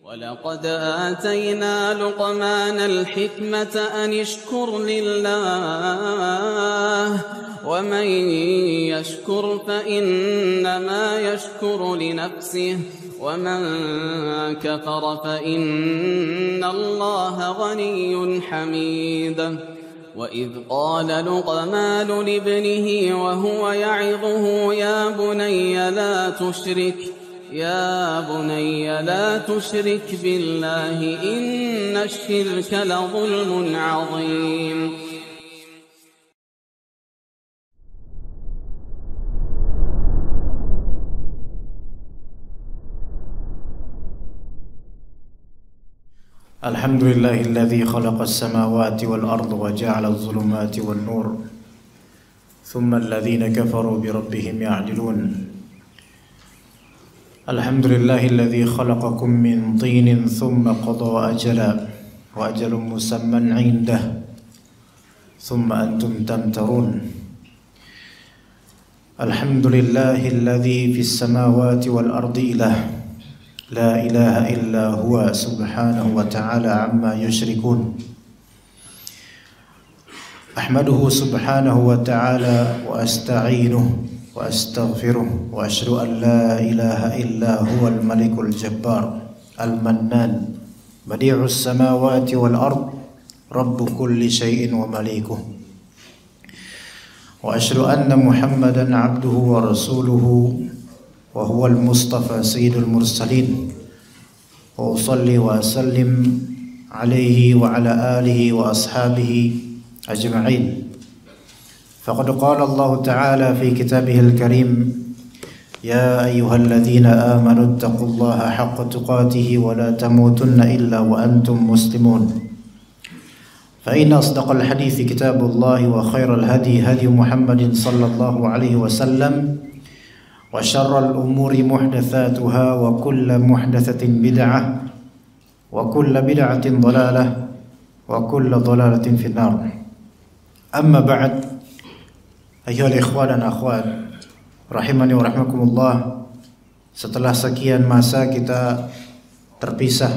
ولقد آتينا لقمان الحكمة أن اشكر لله ومن يشكر فإنما يشكر لنفسه ومن كفر فإن الله غني حميد وإذ قال لقمان لابنه وهو يعظه يا بني لا تشرك بالله إن الشرك لظلم عظيم. الحمد لله الذي خلق السماوات والأرض وجعل الظلمات والنور ثم الذين كفروا بربهم يعدلون. الحمد لله الذي خلقكم من طين ثم قضى أجلا وأجل مسمى عنده ثم أنتم تمترون. الحمد لله الذي في السماوات والأرض إله لا إله إلا هو سبحانه وتعالى عما يشركون. أحمده سبحانه وتعالى وأستعينه وأستغفره وأشهد أن لا إله إلا هو الملك الجبار المنان بديع السماوات والأرض رب كل شيء ومليكه. وأشهد أن محمدا عبده ورسوله وهو المصطفى سيد المرسلين وأصلي وأسلم عليه وعلى آله وأصحابه أجمعين. فقد قال الله تعالى في كتابه الكريم يا أيها الذين آمنوا اتقوا الله حق تقاته ولا تموتن إلا وأنتم مسلمون. فإن أصدق الحديث كتاب الله وخير الهدي هدي محمد صلى الله عليه وسلم وشر الأمور محدثاتها وكل محدثة بدعة وكل بدعة ضلالة وكل ضلالة في النار. أما بعد أيها الإخوان dan akhwat rahimani wa rahmakumullah, setelah sekian masa kita terpisah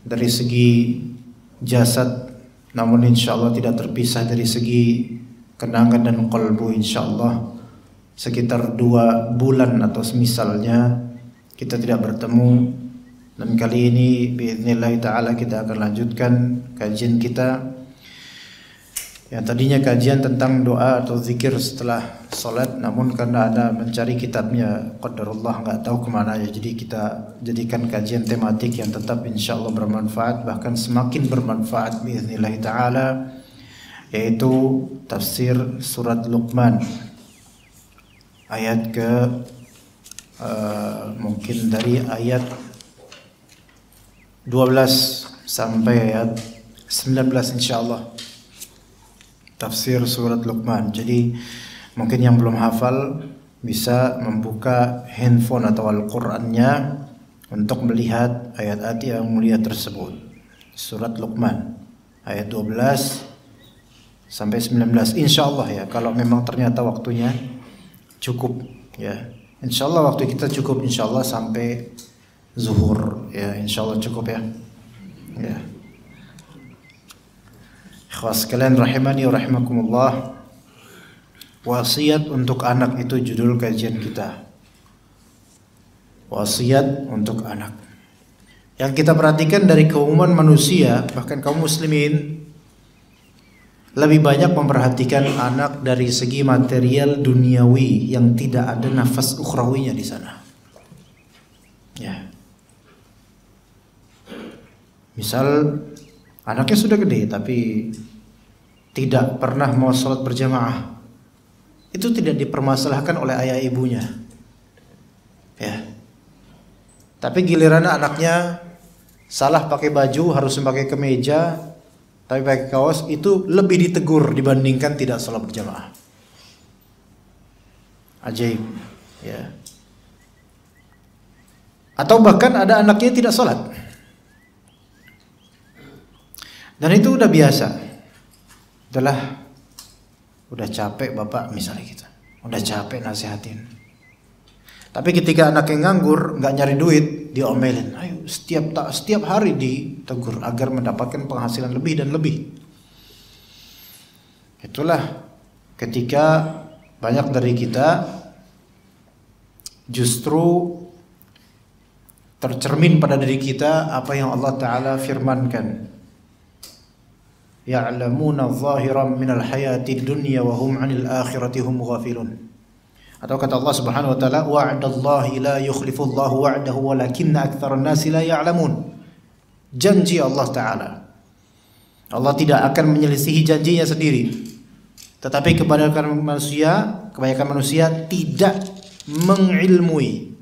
dari segi jasad, namun insyaallah tidak terpisah dari segi kenangan dan qalbu insyaallah. Sekitar 2 bulan atau semisalnya kita tidak bertemu, dan kali ini biidznillah ta'ala kita akan lanjutkan kajian kita yang tadinya kajian tentang doa atau zikir setelah sholat, namun karena ada mencari kitabnya qadarullah nggak tahu kemana ya, jadi kita jadikan kajian tematik yang tetap insyaallah bermanfaat, bahkan semakin bermanfaat biidznillah ta'ala, yaitu tafsir surat Luqman ayat ke mungkin dari ayat 12 sampai ayat 19 insyaallah, tafsir surat Luqman. Jadi mungkin yang belum hafal bisa membuka handphone atau Al-Qur'annya untuk melihat ayat-ayat yang mulia tersebut. Surat Luqman ayat 12 sampai 19 insyaallah ya, kalau memang ternyata waktunya cukup ya. Insyaallah waktu kita cukup insyaallah sampai zuhur ya, insyaallah cukup ya. Ya. Ikhwas sekalian rahimani wa rahimakumullah, wasiat untuk anak itu judul kajian kita. Wasiat untuk anak. Yang kita perhatikan dari keumuman manusia, bahkan kaum muslimin, lebih banyak memperhatikan anak dari segi material duniawi yang tidak ada nafas ukhrawinya di sana. Ya. Misal anaknya sudah gede tapi tidak pernah mau sholat berjamaah, itu tidak dipermasalahkan oleh ayah ibunya. Ya. Tapi giliran anaknya salah pakai baju, harus pakai kemeja, tapi pakai kaos, itu lebih ditegur dibandingkan tidak sholat berjamaah. Ajaib, ya. Atau bahkan ada anaknya tidak sholat, dan itu udah biasa. Udah capek bapak misalnya kita, udah capek nasihatin. Tapi ketika anak yang nganggur, nggak nyari duit, diomelin. Ayo, setiap hari ditegur agar mendapatkan penghasilan lebih dan lebih. Itulah ketika banyak dari kita justru tercermin pada diri kita apa yang Allah Ta'ala firmankan. Ya'lamuna zahiran minal hayati dunya wa hum 'anil akhirati hum ghafilun. Atau kata Allah Subhanahu wa taala, wa'dallahi la yukhlifullahu wa'dahu walakinna aktsaran nasi la ya'lamun. Janji Allah Ta'ala. Allah tidak akan menyelisihi janjinya sendiri. Tetapi kebanyakan manusia tidak mengilmui.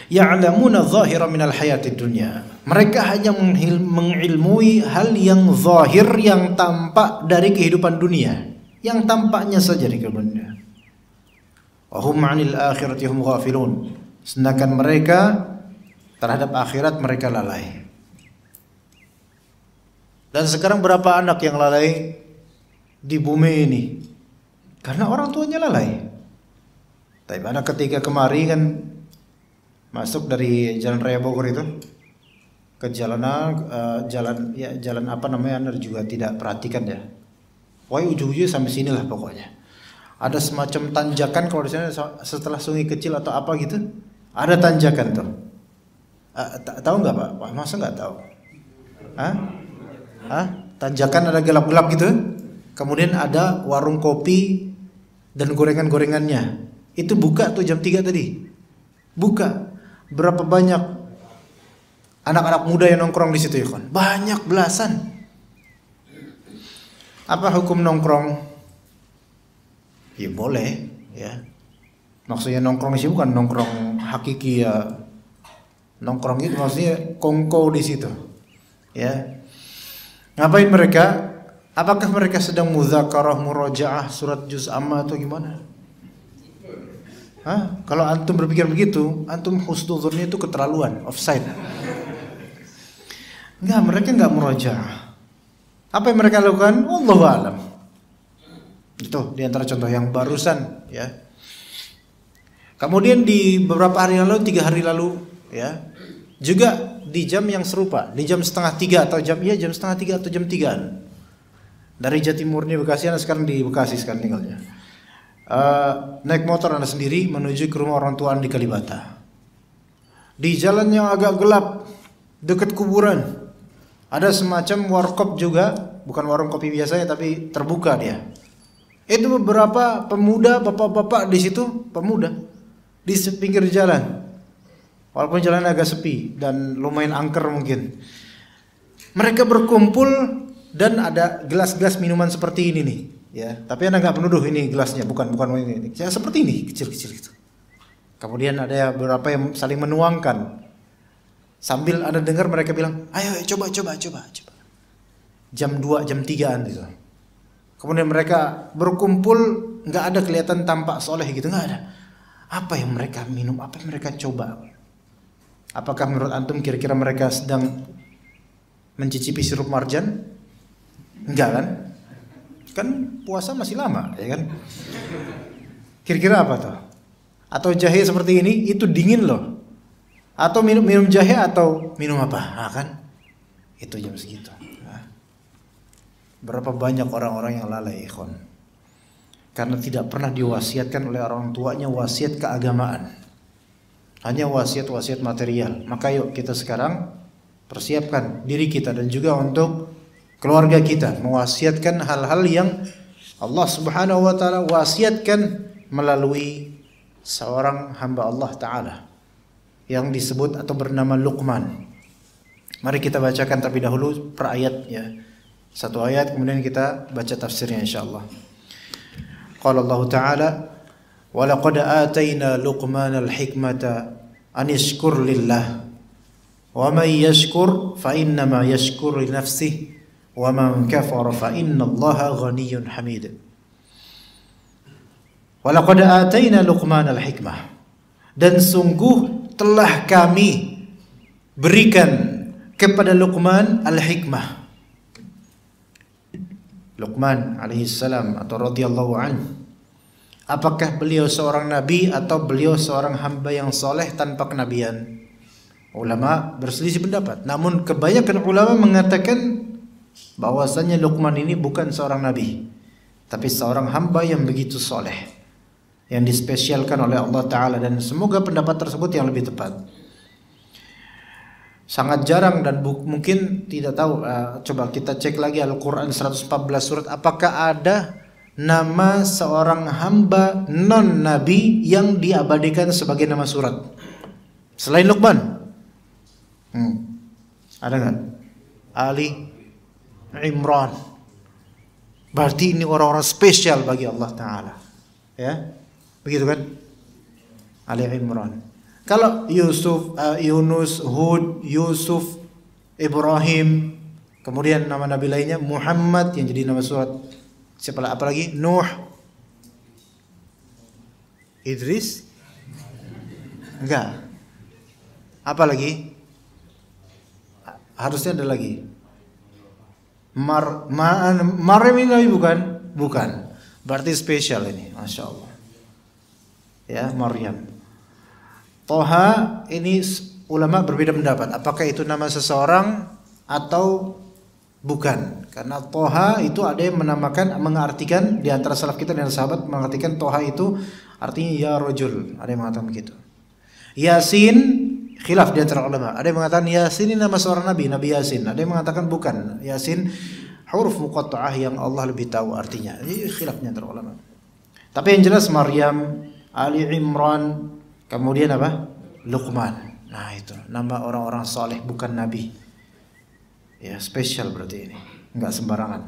Ya'lamuna zahiran minal hayatid dunya. Mereka hanya mengilmui hal yang zahir, yang tampak dari kehidupan dunia, yang tampaknya saja di kehidupan dunia. Wa hum 'anil akhirati hum ghafilun. Sedangkan mereka terhadap akhirat mereka lalai. Dan sekarang berapa anak yang lalai di bumi ini? Karena orang tuanya lalai. Tapi anak ketika kemari kan masuk dari Jalan Raya Bogor itu ke jalan apa namanya, Anda juga tidak perhatikan ya. Wah, ujung-ujungnya sampai sinilah pokoknya. Ada semacam tanjakan kalau di sana setelah sungai kecil atau apa gitu, ada tanjakan tuh. Tahu nggak Pak? Wah, masa nggak tahu? Tanjakan ada gelap-gelap gitu. Kemudian ada warung kopi dan gorengan-gorengannya. Itu buka tuh jam 3 tadi. Buka. Berapa banyak anak-anak muda yang nongkrong di situ ya kan? Banyak, belasan. Apa hukum nongkrong? Ya boleh, ya. Maksudnya nongkrong di sini bukan nongkrong hakiki ya. Nongkrong itu maksudnya kongko di situ. Ya. Ngapain mereka? Apakah mereka sedang muzakarah, murajaah surat juz amma atau gimana? Kalau antum berpikir begitu, antum husnudzonnya itu keterlaluan, offside. Enggak, mereka enggak murajaah. Apa yang mereka lakukan? Wallahu a'lam. Itu di antara contoh yang barusan, ya. Kemudian di beberapa hari lalu, 3 hari lalu, ya, juga di jam yang serupa, di jam 2:30 atau jam 2:30 atau jam 3-an. Dari Jatimurni Bekasi, Anda sekarang di Bekasi sekarang tinggalnya. Naik motor Anda sendiri menuju ke rumah orang tua Anda di Kalibata. Di jalan yang agak gelap dekat kuburan ada semacam warkop juga, bukan warung kopi biasanya tapi terbuka dia. Itu beberapa pemuda, bapak-bapak di situ, pemuda di pinggir jalan. Walaupun jalan agak sepi dan lumayan angker mungkin. Mereka berkumpul dan ada gelas-gelas minuman seperti ini nih. Ya, tapi Anda nggak menuduh ini gelasnya, bukan ini. Ya, seperti ini, kecil-kecil itu. Kemudian ada beberapa yang saling menuangkan. Sambil Anda dengar mereka bilang, "Ayo coba." Jam 2, jam 3-an gitu. Kemudian mereka berkumpul, nggak ada kelihatan tampak soleh gitu, nggak ada. Apa yang mereka minum, apa yang mereka coba? Apakah menurut antum kira-kira mereka sedang mencicipi sirup marjan? Enggak kan? Kan puasa masih lama, ya kan? Kira-kira apa tuh? Atau jahe seperti ini, itu dingin loh. Atau minum jahe atau minum apa? Kan? Itu jam segitu. Berapa banyak orang-orang yang lalai, ikhwan. Karena tidak pernah diwasiatkan oleh orang tuanya wasiat keagamaan. Hanya wasiat-wasiat material. Maka yuk kita sekarang persiapkan diri kita dan juga untuk keluarga kita, mewasiatkan hal-hal yang Allah Subhanahu wa taala wasiatkan melalui seorang hamba Allah taala yang disebut atau bernama Luqman. Mari kita bacakan terlebih dahulu per ayat ya. Satu ayat kemudian kita baca tafsirnya insyaallah. Qala Allah taala wa laqad atayna Luqmana al-hikmata an yashkur lillah wa man yashkur fa innama yashkuru li nafsihi wa man kafara fa innallaha ghaniyyun hamid. Wa laqad atayna Luqmana al-hikmah, dan sungguh telah kami berikan kepada Luqman al-hikmah. Luqman alaihi salam atau radhiyallahu anhu Apakah beliau seorang nabi atau beliau seorang hamba yang soleh tanpa kenabian? Ulama berselisih pendapat. Namun kebanyakan ulama mengatakan bahwasanya Luqman ini bukan seorang nabi, tapi seorang hamba yang begitu soleh, yang dispesialkan oleh Allah Ta'ala. Dan semoga pendapat tersebut yang lebih tepat. Sangat jarang dan mungkin tidak tahu. Coba kita cek lagi Al-Quran 114 surat. Apakah ada nama seorang hamba non-nabi yang diabadikan sebagai nama surat selain Luqman? Ada nggak? Ali Imran. Berarti ini orang-orang spesial bagi Allah Ta'ala. Ya, begitu kan? Ali Imran. Kalau Yusuf, Yunus, Hud, Yusuf, Ibrahim, kemudian nama nabi lainnya Muhammad yang jadi nama surat. Siapa apa lagi? Nuh, Idris, enggak. Apa lagi? Harusnya ada lagi. Maryam ini nabi bukan? Bukan. Berarti spesial ini, masya Allah. Ya, Maryam. Toha ini ulama berbeda pendapat. Apakah itu nama seseorang atau bukan? Karena Toha itu ada yang mengartikan di antara salaf kita dan sahabat mengartikan Toha itu artinya ya rojul. Ada yang mengatakan begitu. Yasin khilaf di antara ulama. Ada yang mengatakan Yasin ini nama seorang nabi, Nabi Yasin. Ada yang mengatakan bukan. Yasin huruf muqatta'ah yang Allah lebih tahu artinya. Ini khilaf di antara ulama. Tapi yang jelas Maryam, Ali Imran, kemudian apa? Luqman. Nah itu nama orang-orang saleh bukan nabi. Ya, spesial berarti ini, enggak sembarangan.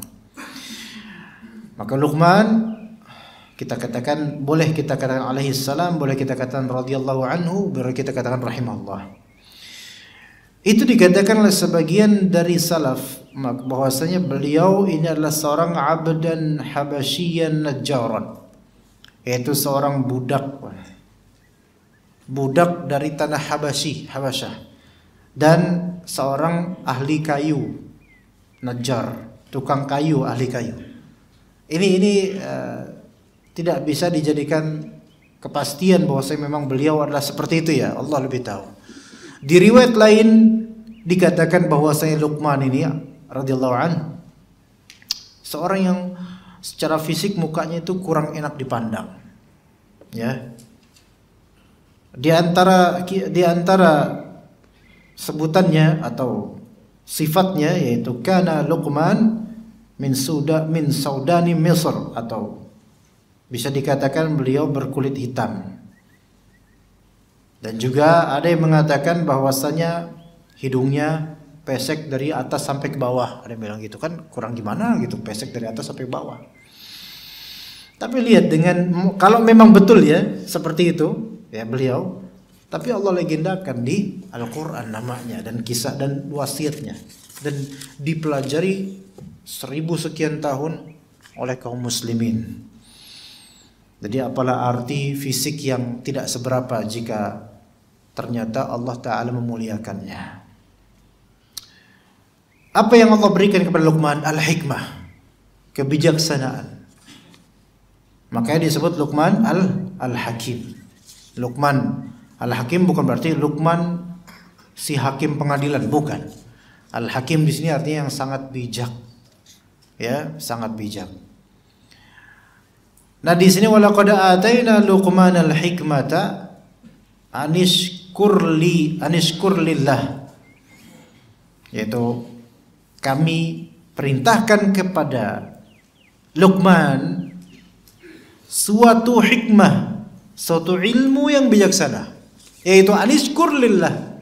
Maka Luqman kita katakan, boleh kita katakan alaihi salam, boleh kita katakan radhiyallahu anhu, boleh kita katakan rahimahullah. Itu dikatakan oleh sebagian dari salaf bahwasanya beliau ini adalah seorang abdan habasyian najjaran, yaitu seorang budak dari tanah Habasyah, dan seorang ahli kayu, najjar, tukang kayu, ahli kayu. Ini tidak bisa dijadikan kepastian bahwa memang beliau adalah seperti itu ya. Allah lebih tahu. Di riwayat lain dikatakan bahwa Luqman ini radhiyallahu anhu seorang yang secara fisik mukanya itu kurang enak dipandang. Ya. Di antara sebutannya atau sifatnya yaitu kana Luqman min saudani Misr, atau bisa dikatakan beliau berkulit hitam. Dan juga ada yang mengatakan bahwasanya hidungnya pesek dari atas sampai ke bawah. Ada yang bilang gitu, kan kurang gimana gitu, pesek dari atas sampai ke bawah. Tapi lihat, kalau memang betul ya seperti itu ya beliau, tapi Allah legendakan di Al-Quran namanya dan kisah dan wasiatnya, dan dipelajari 1000 sekian tahun oleh kaum muslimin. Jadi apalah arti fisik yang tidak seberapa jika ternyata Allah Ta'ala memuliakannya. Apa yang Allah berikan kepada Luqman? Al-hikmah, kebijaksanaan. Makanya disebut Luqman Al-Hakim. Luqman Al-Hakim bukan berarti Luqman si hakim pengadilan, bukan. Al-Hakim di sini artinya yang sangat bijak. Ya, sangat bijak. Nah, di sini walaqad ataina Luqman al-hikmata anishkur lillah. Yaitu kami perintahkan kepada Luqman suatu hikmah, suatu ilmu yang bijaksana, yaitu anishkur lillah.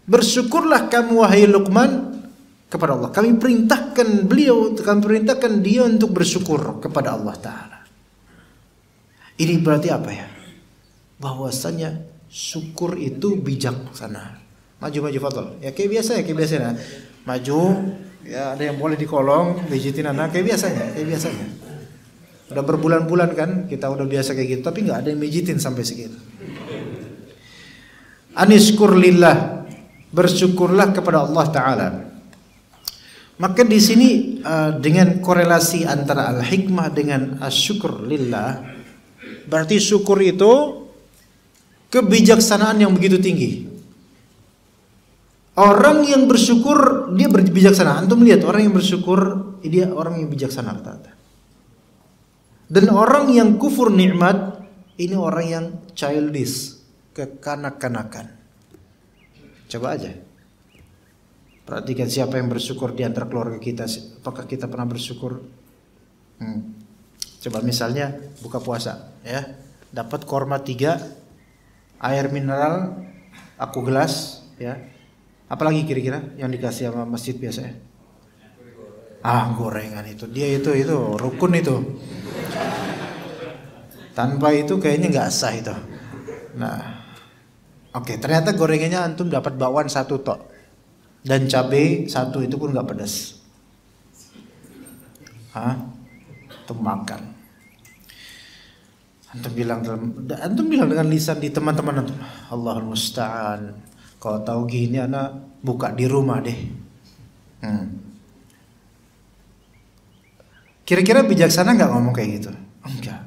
Bersyukurlah kamu wahai Luqman kepada Allah. Kami perintahkan dia untuk bersyukur kepada Allah Ta'ala. Ini berarti apa ya? Bahwasanya syukur itu bijaksana. Maju Fadl. Ya kayak biasa ya. Maju, ya ada yang boleh di kolong, pijitin anak kayak biasanya. Udah berbulan-bulan kan kita udah biasa kayak gitu, tapi nggak ada yang pijitin sampai segitu. Anishkur lillah, bersyukurlah kepada Allah Ta'ala. Maka di sini dengan korelasi antara al-hikmah dengan asyukur lillah, Berarti syukur itu kebijaksanaan yang begitu tinggi. Orang yang bersyukur dia bijaksana. Antum lihat orang yang bersyukur dia orang yang bijaksana rata-rata. Dan orang yang kufur nikmat ini orang yang childish, kekanak-kanakan. Coba aja perhatikan siapa yang bersyukur di antara keluarga kita. Apakah kita pernah bersyukur? Coba misalnya buka puasa, ya, dapat korma 3, air mineral aku gelas, ya. Apalagi kira-kira yang dikasih sama masjid biasanya? Gorengan itu. Dia itu rukun itu. Tanpa itu kayaknya nggak sah itu. Nah, oke, ternyata gorengannya antum dapat bakwan 1 tok dan cabai 1 itu pun nggak pedas. Antum makan. Antum bilang dengan lisan di teman-teman antum, Allahul musta'an. Kalau tahu gini anak buka di rumah deh. Kira-kira bijaksana nggak ngomong kayak gitu? Enggak.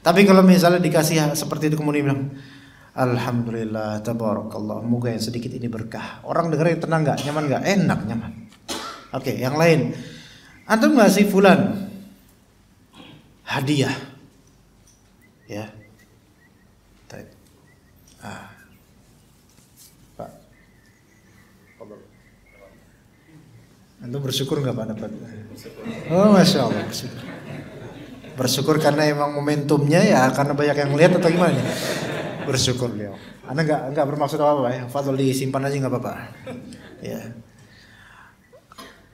Tapi kalau misalnya dikasih seperti itu kemudian bilang, Alhamdulillah, tabarakallah, moga yang sedikit ini berkah. Orang dengarnya tenang nggak? Nyaman nggak? Enak, nyaman. Oke, yang lain. Antum ngasih fulan hadiah, ya. Pak, antum bersyukur nggak Pak dapat? Oh, masya Allah, bersyukur. Bersyukur karena emang momentumnya ya, karena banyak yang lihat atau gimana? Bersyukur beliau. Anda nggak bermaksud apa-apa ya. Fadl disimpan aja nggak apa-apa. Ya.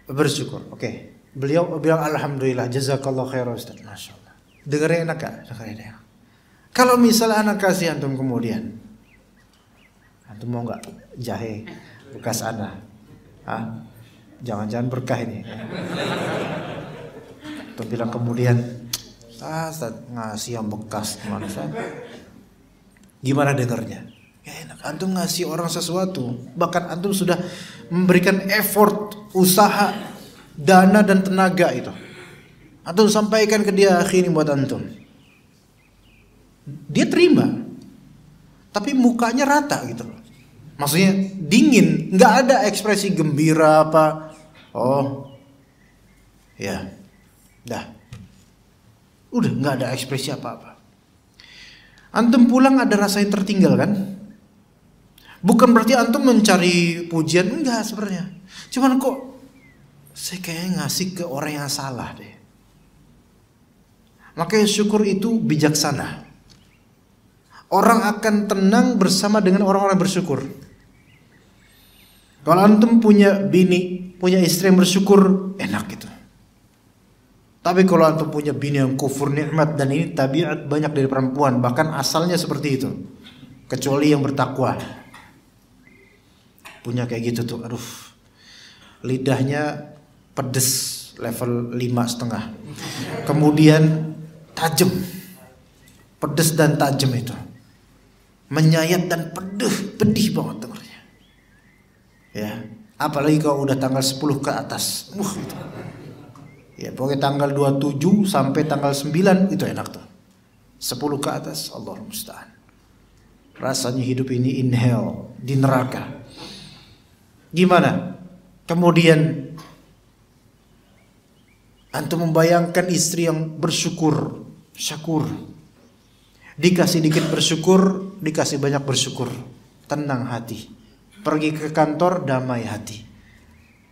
Bersyukur. Oke. Beliau bilang alhamdulillah, jazakallah khair Ustaz. Masya Allah. Dengarnya enak gak? Dengarnya enak. Kalau misalnya anak kasih antum kemudian, antum mau nggak jahe bekas anak? Jangan-jangan berkah ini. Antum bilang kemudian, Ustaz ngasih yang bekas gimana Ustaz? Gimana dengarnya? Ya enak. Antum ngasih orang sesuatu, bahkan antum sudah memberikan effort, usaha, dana dan tenaga itu. Antum sampaikan ke dia, ini buat antum. Dia terima, tapi mukanya rata gitu. Maksudnya dingin, nggak ada ekspresi gembira apa. Oh, ya, dah. Udah nggak ada ekspresi apa-apa. Antum pulang ada rasa yang tertinggal kan? Bukan berarti antum mencari pujian, enggak sebenarnya. Cuman kok saya kayaknya ngasih ke orang yang salah deh. Makanya syukur itu bijaksana. Orang akan tenang bersama dengan orang-orang bersyukur. Kalau antum punya bini, punya istri yang bersyukur, enak gitu. Tapi kalau antum punya bini yang kufur nikmat, dan ini tabiat banyak dari perempuan, bahkan asalnya seperti itu, kecuali yang bertakwa. Punya kayak gitu tuh, aduh, lidahnya pedes level 5,5. Kemudian tajam, pedes dan tajam itu, menyayat dan pedih banget dengarnya. Ya, apalagi kalau udah tanggal 10 ke atas, gitu. Ya, pokoknya tanggal 27 sampai tanggal 9 itu enak tuh. 10 ke atas, Allahul musta'an. Rasanya hidup ini in hell, di neraka. Gimana? Kemudian antum membayangkan istri yang bersyukur, syakur. Dikasih dikit bersyukur, dikasih banyak bersyukur. Tenang hati. Pergi ke kantor, damai hati.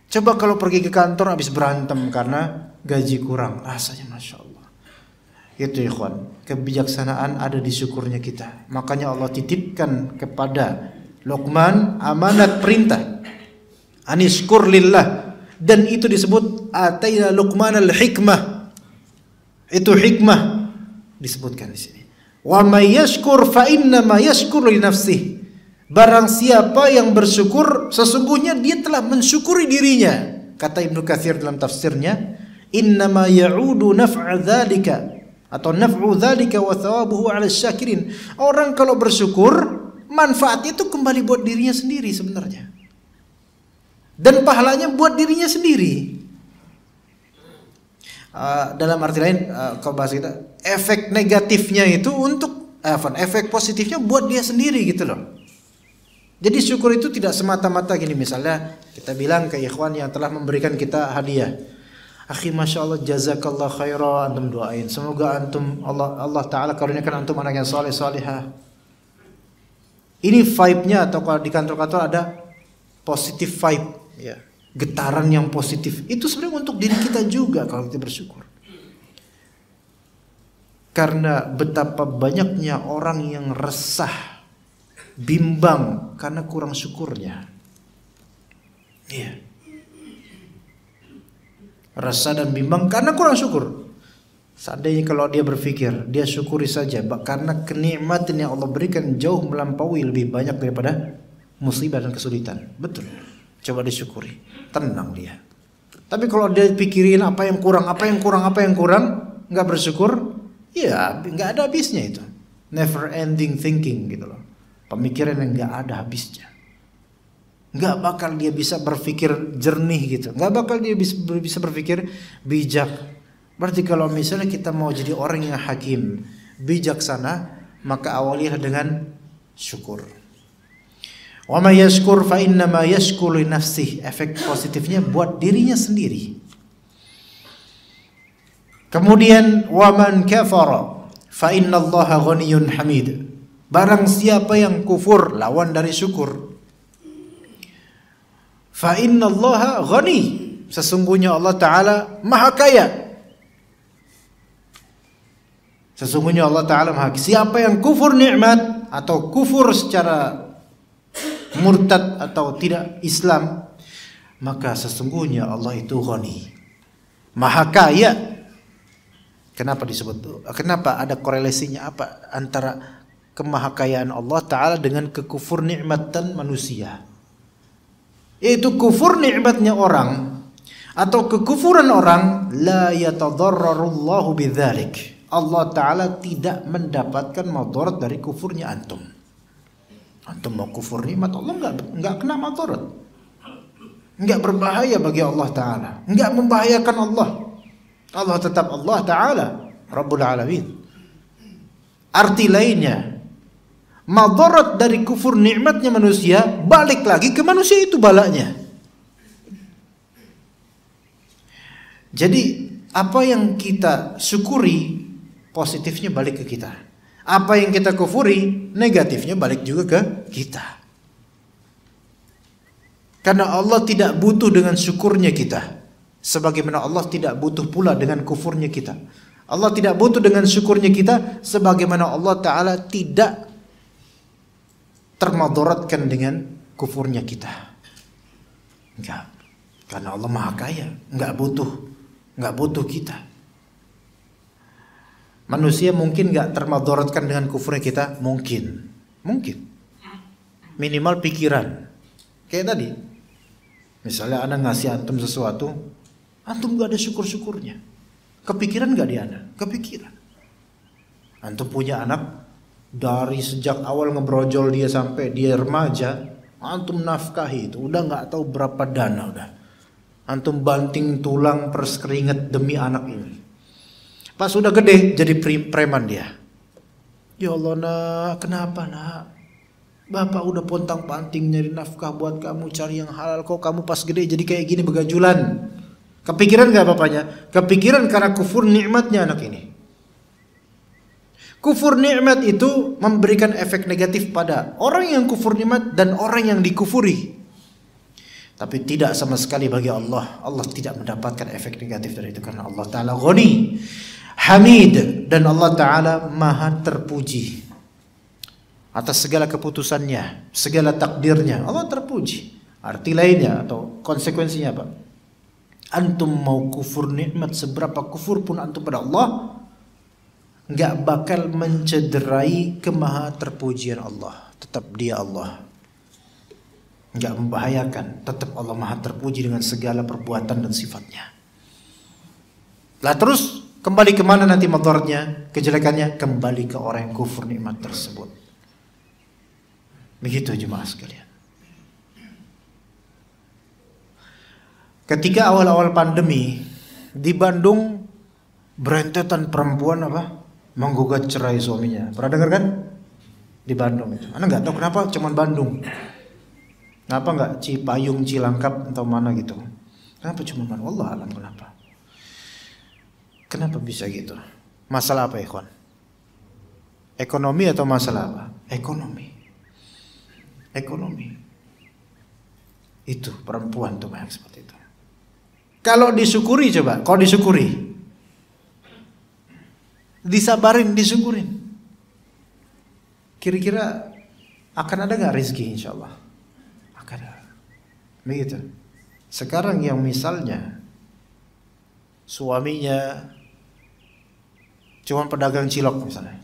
Coba kalau pergi ke kantor habis berantem karena gaji kurang, rasanya Masya Allah. Itu ikhwan, kebijaksanaan ada di syukurnya kita. Makanya Allah titipkan kepada Luqman amanat perintah, anishkur lillah. Dan itu disebut ataina Luqman al-hikmah. Itu hikmah disebutkan di sini. Wa may yashkur fa inna ma yashkuru li nafsihi. Barang siapa yang bersyukur, sesungguhnya dia telah mensyukuri dirinya. Kata Ibnu Katsir dalam tafsirnya, innama ya'udu naf'a dzalika atau naf'u dzalika wa thawabuhu 'ala syakirin. Orang kalau bersyukur, manfaatnya itu kembali buat dirinya sendiri sebenarnya. Dan pahalanya buat dirinya sendiri. Dalam arti lain, kalau bahasa kita, efek negatifnya itu untuk efek positifnya buat dia sendiri gitu loh. Jadi syukur itu tidak semata-mata gini, misalnya kita bilang ke ikhwan yang telah memberikan kita hadiah, akhi masya Allah jazakallah khairah, antum doain semoga antum Allah Ta'ala karuniakan antum anak yang saleh salihah. Ini vibe-nya, atau kalau di kantor-kantor ada positive vibe ya, getaran yang positif. Itu sebenarnya untuk diri kita juga kalau kita bersyukur. Karena betapa banyaknya orang yang resah, bimbang karena kurang syukurnya. Iya. Resah dan bimbang karena kurang syukur. Seandainya kalau dia berpikir, dia syukuri saja, karena kenikmatan yang Allah berikan jauh melampaui, lebih banyak daripada musibah dan kesulitan. Betul. Coba disyukuri, tenang dia. Tapi kalau dia pikirin apa yang kurang, nggak bersyukur, ya nggak ada habisnya itu. Never ending thinking gitu loh. Pemikiran yang nggak ada habisnya. Nggak bakal dia bisa berpikir jernih gitu. Nggak bakal dia bisa berpikir bijak. Berarti kalau misalnya kita mau jadi orang yang hakim, bijaksana, maka awalilah dengan syukur. Wa may yashkur fa innama yashkuru li nafsihi. Efek positifnya buat dirinya sendiri. Kemudian wa man kafara fa innallaha ghaniyyun hamid. Barang siapa yang kufur, lawan dari syukur. Fa innallaha ghani. Sesungguhnya Allah Ta'ala maha kaya. Sesungguhnya Allah Ta'ala maha kaya. Siapa yang kufur nikmat atau kufur secara murtad atau tidak Islam, maka sesungguhnya Allah itu ghani, maha kaya. Kenapa disebut itu? Kenapa ada korelasinya apa antara kemahakayaan Allah Ta'ala dengan kekufur nikmatan manusia? Yaitu kufur nikmatnya orang atau kekufuran orang, la yatadarrarullahu bidzalik. Allah Ta'ala tidak mendapatkan madarat dari kufurnya antum. Antum mau kufur nikmat Allah enggak kena madarat. Enggak berbahaya bagi Allah Ta'ala, enggak membahayakan Allah. Allah tetap Allah Ta'ala Rabbul Alamin. Arti lainnya, madarat dari kufur nikmatnya manusia balik lagi ke manusia itu balanya. Jadi apa yang kita syukuri positifnya balik ke kita. Apa yang kita kufuri negatifnya balik juga ke kita. Karena Allah tidak butuh dengan syukurnya kita, sebagaimana Allah tidak butuh pula dengan kufurnya kita. Allah tidak butuh dengan syukurnya kita, sebagaimana Allah Ta'ala tidak termadaratkan dengan kufurnya kita. Enggak. Karena Allah Maha Kaya, enggak butuh kita. Manusia mungkin enggak termadaratkan dengan kufurnya kita, mungkin. Minimal pikiran. Kayak tadi. Misalnya Anda ngasih antum sesuatu, antum enggak ada syukur-syukurnya. Kepikiran enggak di Anda? Kepikiran. Antum punya anak, dari sejak awal ngebrojol dia sampai dia remaja, antum nafkahi itu, udah nggak tahu berapa dana udah. Antum banting tulang pers keringet demi anak ini. Pas udah gede jadi preman dia. Ya Allah nak, kenapa nak? Bapak udah pontang-panting nyari nafkah buat kamu, cari yang halal, kok kamu pas gede jadi kayak gini begajulan. Kepikiran gak bapaknya? Kepikiran karena kufur nikmatnya anak ini. Kufur nikmat itu memberikan efek negatif pada orang yang kufur nikmat dan orang yang dikufuri. Tapi tidak sama sekali bagi Allah. Allah tidak mendapatkan efek negatif dari itu karena Allah Ta'ala Ghani, Hamid, dan Allah Ta'ala Maha terpuji atas segala keputusannya, segala takdirnya. Allah terpuji. Arti lainnya atau konsekuensinya apa? Antum mau kufur nikmat seberapa kufur pun antum pada Allah, nggak bakal mencederai kemaha terpujian Allah. Tetap dia Allah, nggak membahayakan. Tetap Allah Maha terpuji dengan segala perbuatan dan sifatnya. Lah terus kembali kemana nanti madaratnya, kejelekannya? Kembali ke orang yang kufur nikmat tersebut. Begitu jemaah sekalian. Ketika awal-awal pandemi di Bandung Berentetan perempuan menggugat cerai suaminya. Pernah dengar kan? Di Bandung itu. Anda nggak tahu kenapa cuman Bandung. Kenapa nggak Cipayung, Cilangkap atau mana gitu? Kenapa cuma Bandung? Allah alam kenapa? Kenapa bisa gitu? Masalah apa, ikhwan? Ekonomi atau masalah apa? Ekonomi. Itu perempuan tuh banyak seperti itu. Kalau disyukuri coba, kalau disyukuri, disabarin, disyukurin, kira-kira akan ada nggak rezeki? Insya Allah akan ada. Begitu. Sekarang yang misalnya suaminya cuma pedagang cilok misalnya,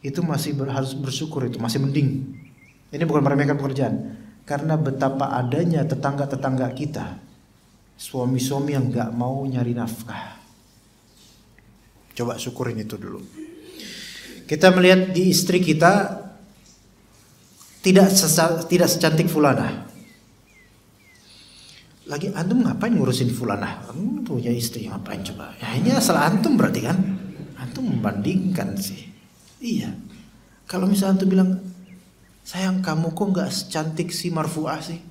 itu masih harus bersyukur, itu masih mending. Ini bukan meremehkan pekerjaan, karena betapa adanya tetangga-tetangga kita, suami-suami yang nggak mau nyari nafkah. Coba syukurin itu dulu. Kita melihat di istri kita tidak secantik fulanah. Lagi antum ngapain ngurusin fulanah? Kamu punya istri ngapain coba? Ya ini asal antum berarti kan? Antum membandingkan sih. Iya. Kalau misalnya antum bilang, sayang kamu kok nggak secantik si Marfu'ah sih?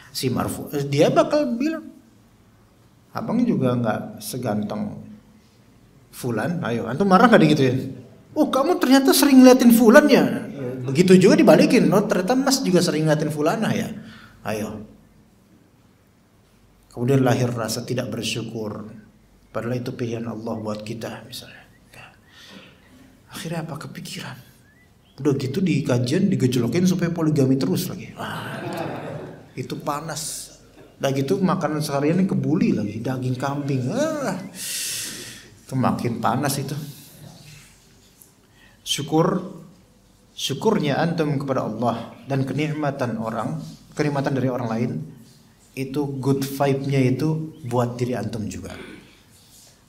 Si Marfu'ah, dia bakal bilang, abang juga nggak seganteng fulan. Ayo, antum marah nggak digituin? Oh kamu ternyata sering ngeliatin fulan ya? Begitu juga dibalikin. Oh ternyata mas juga sering ngeliatin fulanah ya? Ayo. Kemudian lahir rasa tidak bersyukur, padahal itu pilihan Allah buat kita misalnya. Akhirnya apa? Kepikiran. Udah gitu di kajian digejolokin supaya poligami terus lagi. Itu panas. Udah gitu makanan seharian kebuli lagi, daging kambing. Itu makin panas itu. Syukurnya antum kepada Allah dan kenikmatan dari orang lain, itu good vibe-nya itu buat diri antum juga.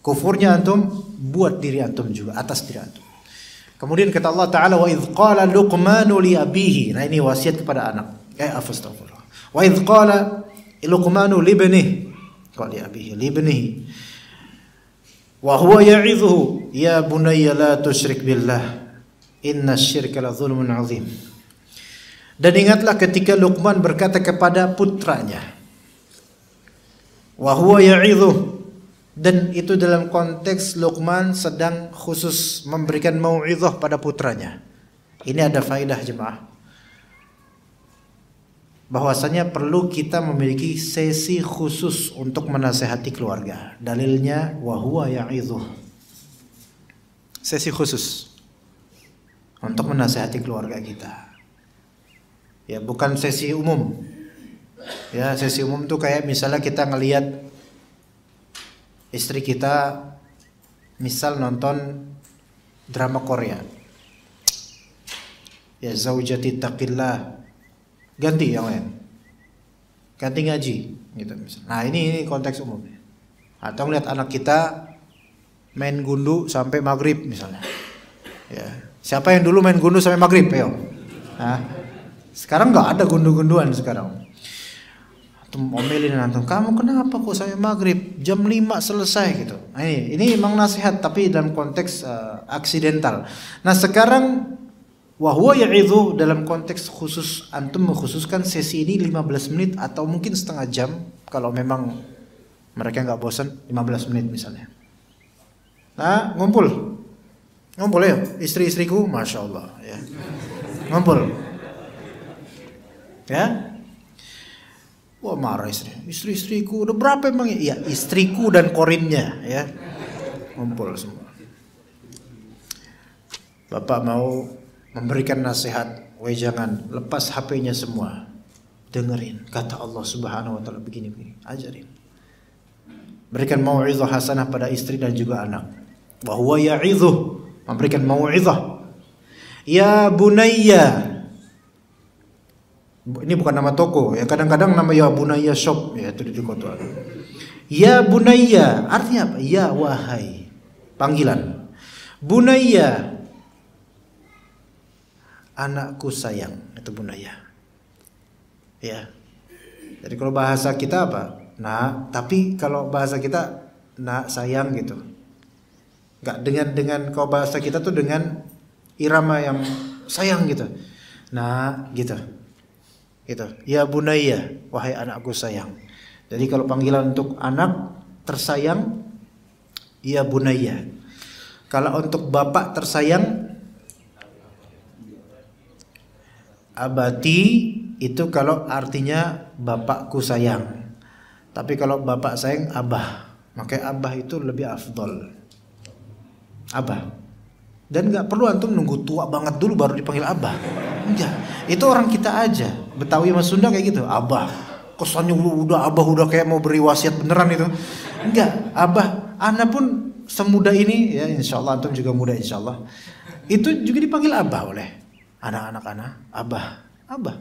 Kufurnya antum buat diri antum juga, atas diri antum. Kemudian kata Allah Ta'ala, wa idh qala Luqmanu li abihi. Nah ini wasiat kepada anak. Astagfirullah. Wa idh qala Luqmanu li ibnihi. Qala li abihi li ibnihi. Wa huwa ya'idhuhu ya bunayya la tusyrik billah. Inna syirka la zulmun azim. Dan ingatlah ketika Luqman berkata kepada putranya, wa huwa ya'idhuh, dan itu dalam konteks Luqman sedang khusus memberikan mau'izah pada putranya. Ini ada faedah jemaah, bahwasanya perlu kita memiliki sesi khusus untuk menasehati keluarga. Dalilnya wa huwa ya'idhuh, sesi khusus untuk menasehati keluarga kita. Ya bukan sesi umum. Ya sesi umum tuh kayak misalnya kita ngelihat istri kita misal nonton drama Korea, ya zaujati taqillah, ganti yang lain, ganti ngaji gitu misalnya. Nah ini konteks umum. Atau ngeliat anak kita main gundu sampai maghrib misalnya. Ya siapa yang dulu main gundu sampai maghrib? Ayo. Nah, sekarang nggak ada gundu-gunduan sekarang. Omelin antum, kamu kenapa kok sampai maghrib, jam 5 selesai gitu. Nah, ini memang nasihat tapi dalam konteks aksidental. Nah sekarang wahwa ya'idhu dalam konteks khusus, antum mengkhususkan sesi ini 15 menit atau mungkin setengah jam kalau memang mereka nggak bosan, 15 menit misalnya. Nah ngumpul ya istri-istriku, masya Allah ya, ngumpul ya. Wah marah istri-istriku, udah berapa emang ya? Istriku dan korinnya ya, ngumpul semua. Bapak mau memberikan nasihat, jangan lepas HP-nya semua, dengerin kata Allah Subhanahu wa taala begini, ajarin. Berikan mau'izah hasanah pada istri dan juga anak. Wa huwa ya'idhu, memberikan mau'izah. Ya bunayya, ini bukan nama toko ya, kadang-kadang nama ya bunayya shop ya, itu di kota. Ya bunayya artinya apa? Ya wahai, panggilan. Bunayya, anakku sayang, itu bunayya. Ya. Jadi kalau bahasa kita apa? Nah, tapi kalau bahasa kita nak sayang gitu. Enggak dengan kalau bahasa kita tuh dengan irama yang sayang gitu. Nah, gitu. Gitu. Ya bunayya, wahai anakku sayang. Jadi kalau panggilan untuk anak tersayang, ya bunayya. Kalau untuk bapak tersayang, abati, itu kalau artinya bapakku sayang. Tapi kalau bapak sayang, abah. Makanya abah itu lebih afdol. Abah. Dan gak perlu antum nunggu tua banget dulu baru dipanggil abah. Enggak. Itu orang kita aja. Betawi sama Sunda kayak gitu. Abah. Kesannya udah abah udah kayak mau beri wasiat beneran itu. Enggak. Abah. Ana pun semuda ini, ya insyaallah antum juga muda insyaallah. Itu juga dipanggil abah oleh anak-anak anak. Abah. Abah.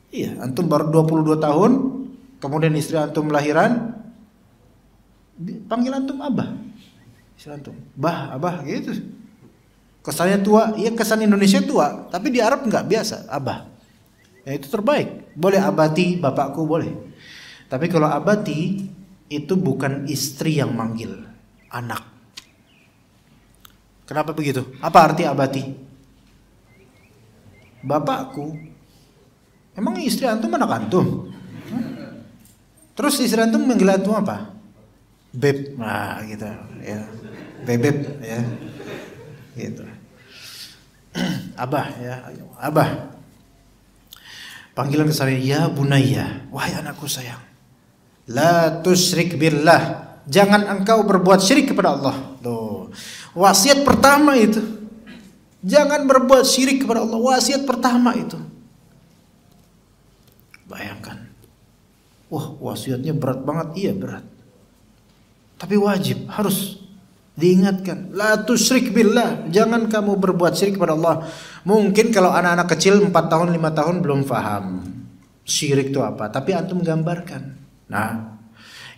Iya. Antum baru 22 tahun. Kemudian istri antum lahiran. Panggil antum abah. Antum, bah, abah gitu. Kesannya tua, iya kesan Indonesia tua, tapi di Arab enggak biasa, abah. Ya itu terbaik. Boleh abati, bapakku boleh. Tapi kalau abati itu bukan istri yang manggil, anak. Kenapa begitu? Apa arti abati? Bapakku. Emang istri antum anak antum? Terus istri antum manggil antum apa? Beb, nah gitu ya. Bebek ya. Gitu. Abah ya, abah. Panggilan kesana ya bunayya, wahai anakku sayang. La tusyrik billah. Jangan engkau berbuat syirik kepada Allah. Tuh. Wasiat pertama itu. Jangan berbuat syirik kepada Allah. Wasiat pertama itu. Bayangkan. Wah, wasiatnya berat banget. Iya, berat. Tapi wajib, harus diingatkan. La tusyrik billah. Jangan kamu berbuat syirik kepada Allah. Mungkin kalau anak-anak kecil 4 tahun, 5 tahun belum paham syirik itu apa. Tapi antum gambarkan. Nah,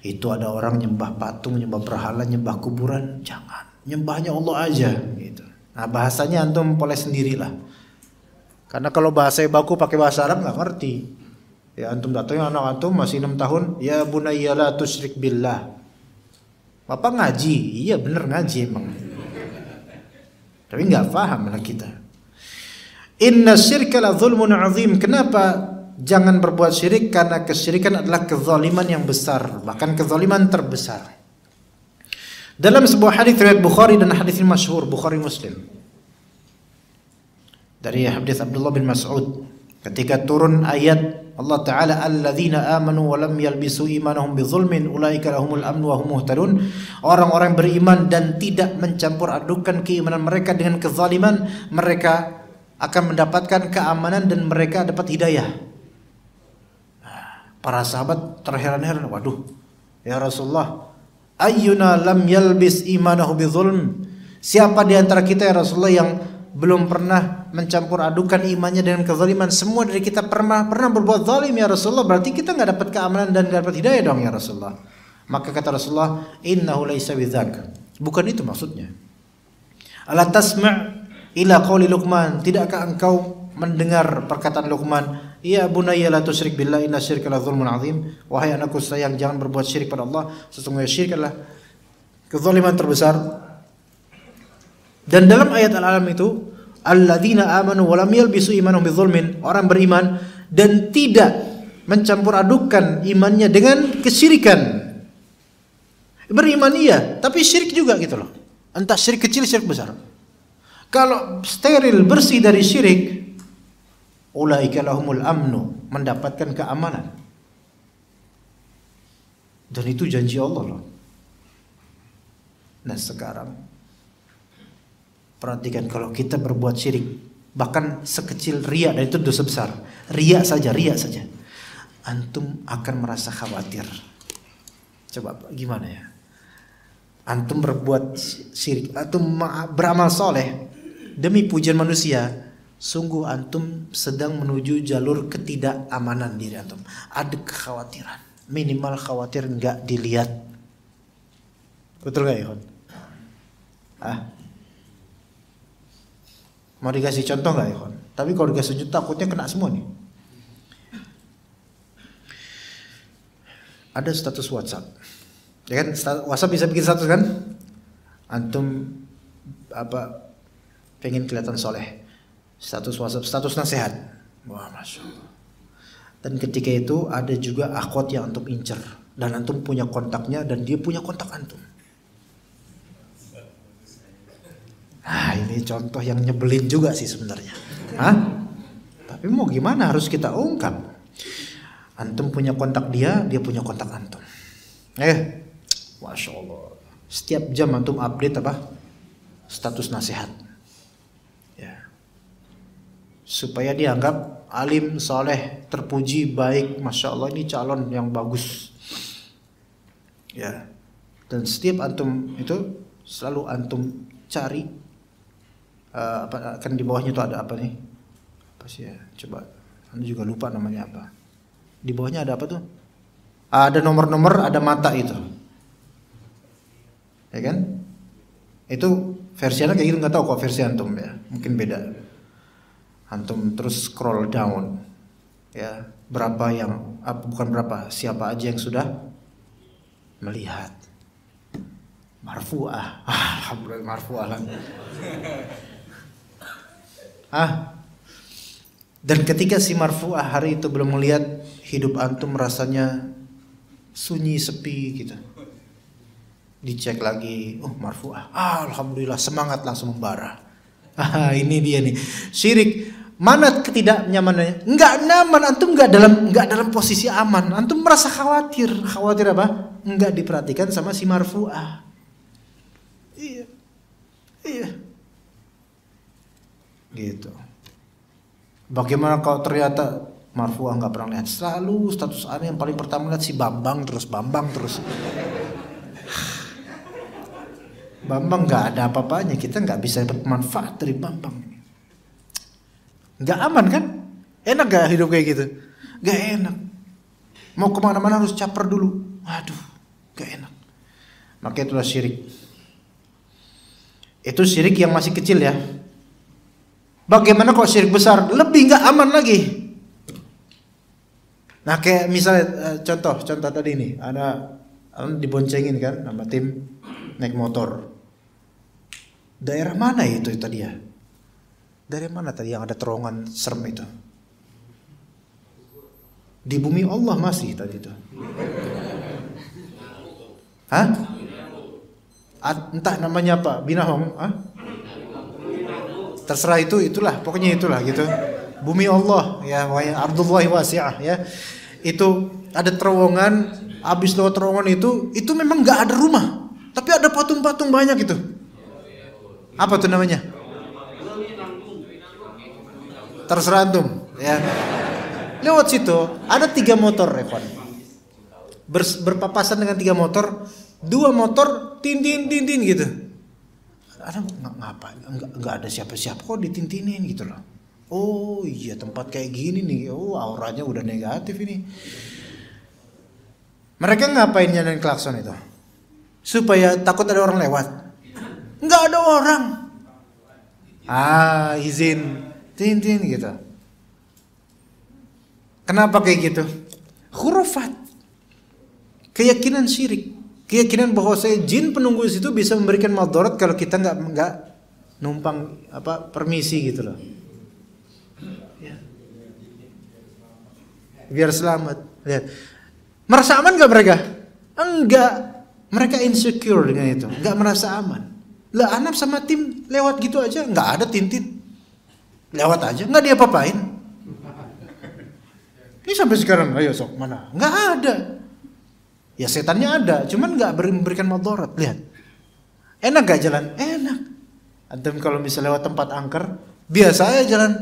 itu ada orang nyembah patung, nyembah berhala, nyembah kuburan. Jangan. Nyembahnya Allah aja. Gitu. Nah, bahasanya antum poles sendirilah. Karena kalau bahasa baku pakai bahasa Arab nggak ngerti. Ya antum datangnya anak antum masih 6 tahun. Ya bunayya la tusyrik billah. Bapak ngaji, iya bener ngaji emang. Tapi nggak paham lah kita. Inna syirka la zulmun azim. Kenapa jangan berbuat syirik? Karena kesyirikan adalah kezaliman yang besar, bahkan kezaliman terbesar. Dalam sebuah hadis riwayat Bukhari dan hadis ini masyhur Bukhari Muslim. Dari hadis Abdullah bin Mas'ud, ketika turun ayat Allah Ta'ala alladzina amanu wa lam yalbisu imanahum bizulmin ulaika lahumul amnu wa hum muhtadun. Orang-orang beriman dan tidak mencampur adukan keimanan mereka dengan kezaliman, mereka akan mendapatkan keamanan dan mereka dapat hidayah. Para sahabat terheran-heran, waduh ya Rasulullah, ayyuna lam yalbis imanahu bizulm. Siapa di antara kita ya Rasulullah yang belum pernah mencampur adukan imannya dengan kezaliman? Semua dari kita pernah berbuat zalim ya Rasulullah. Berarti kita nggak dapat keamanan dan nggak dapat hidayah dong ya Rasulullah. Maka kata Rasulullah, innahu laisa bidzak. Bukan itu maksudnya. Ala tasma' ila qauli Luqman. Tidakkah engkau mendengar perkataan Luqman? Ya bunayya la tusyrik billah inna syirka la dzulmun azim. Wahai anakku sayang, jangan berbuat syirik pada Allah. Sesungguhnya syirik adalah kezaliman terbesar. Dan dalam ayat Al-An'am itu, alladzina amanu wa lam yalbisu imanahum bidzulmin, orang beriman dan tidak mencampur adukan imannya dengan kesyirikan. Beriman iya, tapi syirik juga gitu loh. Entah syirik kecil, syirik besar. Kalau steril, bersih dari syirik, ulaika lahumul amnu, mendapatkan keamanan. Dan itu janji Allah loh. Nah sekarang perhatikan, kalau kita berbuat syirik, bahkan sekecil riya, dan itu dosa besar. Riya saja, antum akan merasa khawatir. Coba gimana ya? Antum berbuat syirik, antum beramal soleh demi pujian manusia, sungguh antum sedang menuju jalur ketidakamanan diri antum. Ada kekhawatiran, minimal khawatir nggak dilihat. Betul nggak ya? Mau dikasih contoh nggak ya? Tapi kalau dikasih contoh takutnya kena semua nih. Ada status WhatsApp, Ya kan, WhatsApp bisa bikin status kan? Antum apa pengen kelihatan soleh, status WhatsApp, status nasihat. Wah, masya Allah. Dan ketika itu ada juga akhwat yang antum incer, dan antum punya kontaknya dan dia punya kontak antum. Nah, ini contoh yang nyebelin juga sih sebenarnya. Hah? Tapi mau gimana, harus kita ungkap. Antum punya kontak dia, dia punya kontak antum. Masya Allah. Setiap jam antum update apa? Status nasihat. Ya. Supaya dianggap alim, soleh, terpuji, baik. Masya Allah, ini calon yang bagus. Ya. Dan setiap antum itu selalu antum cari. Kan di bawahnya itu ada apa nih? Apa sih ya? Coba. Anda juga lupa namanya apa. Di bawahnya ada apa tuh? Ada nomor-nomor, ada mata itu. Ya kan? Itu versi Anda kayak gitu, nggak tahu kok versi antum ya. Mungkin beda. Antum terus scroll down. Ya, berapa yang bukan berapa, siapa aja yang sudah melihat. Marfu'ah. Alhamdulillah marfu'ah lah. Dan ketika si marfu'ah hari itu belum melihat, hidup antum rasanya sunyi, sepi gitu. Dicek lagi, marfu'ah. Alhamdulillah, semangat langsung membara. Ini dia nih. Syirik. Mana ketidaknyamanannya? Enggak nyaman, antum enggak dalam posisi aman. Antum merasa khawatir. Khawatir apa? Enggak diperhatikan sama si marfu'ah. Iya. Gitu. Bagaimana kalau ternyata marfu'ah nggak pernah lihat? Selalu status aneh yang paling pertama lihat si Bambang terus. Bambang nggak ada apa-apanya, kita nggak bisa dapat manfaat dari Bambang. Nggak aman kan? Enak gak hidup kayak gitu? Nggak enak. Mau kemana-mana harus caper dulu. Waduh, nggak enak. Maka itulah syirik. Itu syirik yang masih kecil ya. Bagaimana kalau syirik besar? Lebih nggak aman lagi. Nah kayak misalnya contoh tadi nih, ada diboncengin kan sama tim naik motor. Daerah mana itu tadi ya? Daerah mana tadi yang ada terowongan serem itu? Di bumi Allah masih tadi itu. Hah? Entah namanya apa, Binahong? Terserah itulah, pokoknya itulah gitu. Bumi Allah ya, ardullahi wasi'ah ya. Itu ada terowongan, habis lewat terowongan itu memang nggak ada rumah, tapi ada patung-patung banyak itu. Apa tuh namanya? Terserah antum ya. Lewat situ ada 3 motor, Evan. Berpapasan dengan 3 motor, 2 motor tin gitu. Ada ngapain? Enggak ada siapa-siapa kok ditintinin gitu loh. Oh iya, tempat kayak gini nih. Oh, auranya udah negatif ini. Mereka ngapain nyalain klakson itu? Supaya takut ada orang lewat. Enggak ada orang. Izin tintin gitu. Kenapa kayak gitu? Khurafat. Keyakinan syirik. Keyakinan bahwa jin penunggu situ bisa memberikan madarat kalau kita nggak numpang permisi gitu loh. Ya. Biar selamat. Lihat. Merasa aman nggak mereka? Enggak. Mereka insecure dengan itu. Nggak merasa aman. Lah Anam sama tim lewat gitu aja, nggak ada tintin. Lewat aja, nggak diapa-apain. Ini sampai sekarang, ayo sok mana? Nggak ada. Ya setannya ada, cuman nggak memberikan madarat. Lihat, enak gak jalan? Enak. Antum kalau bisa lewat tempat angker, biasa aja jalan.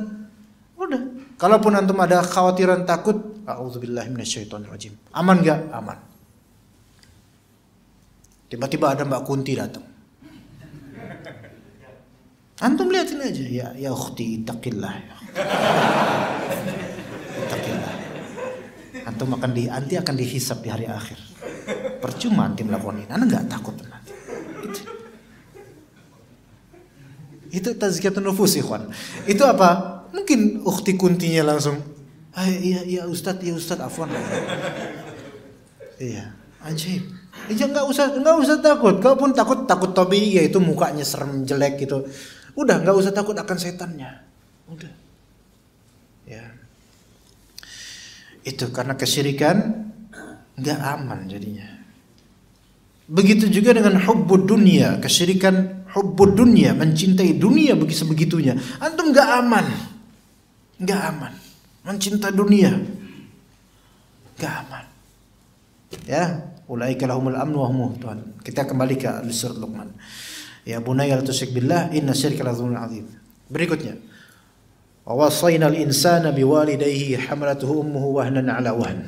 Udah. Kalaupun antum ada khawatiran takut, a'udzubillahi minasyaitonirrajim. Aman gak? Aman. Tiba-tiba ada Mbak Kunti datang. Antum lihatin aja, ya ukhti ittaqillah. Ittaqillah. Antum nanti akan dihisab di hari akhir. Percuma antum melakukan ini, Anda nggak takut nanti. Itu tazkiyatun nufus, ikhwan. Itu apa? Mungkin ukhti Kuntinya langsung, iya Ustadz, afwan. Iya. Ajaib. Ya nggak usah takut. Kalaupun takut tobi, yaitu mukanya serem jelek gitu. Udah nggak usah takut akan setannya. Udah. Ya. Itu karena kesyirikan nggak aman jadinya. Begitu juga dengan hubbud dunia, kesyirikan hubbud dunia, mencintai dunia sebegitunya. Antum nggak aman. Nggak aman. Mencinta dunia nggak aman. Ya, ulaika lahumul amnu wa hum muhtadun. Kita kembali ke surat Luqman. Ya bunayya la tusyrik billah inna syirka la dzulmun adzim. Berikutnya. Wa wasaynal insana biwalidayhi hamalatuhu ummuhu wahnan 'ala wahn.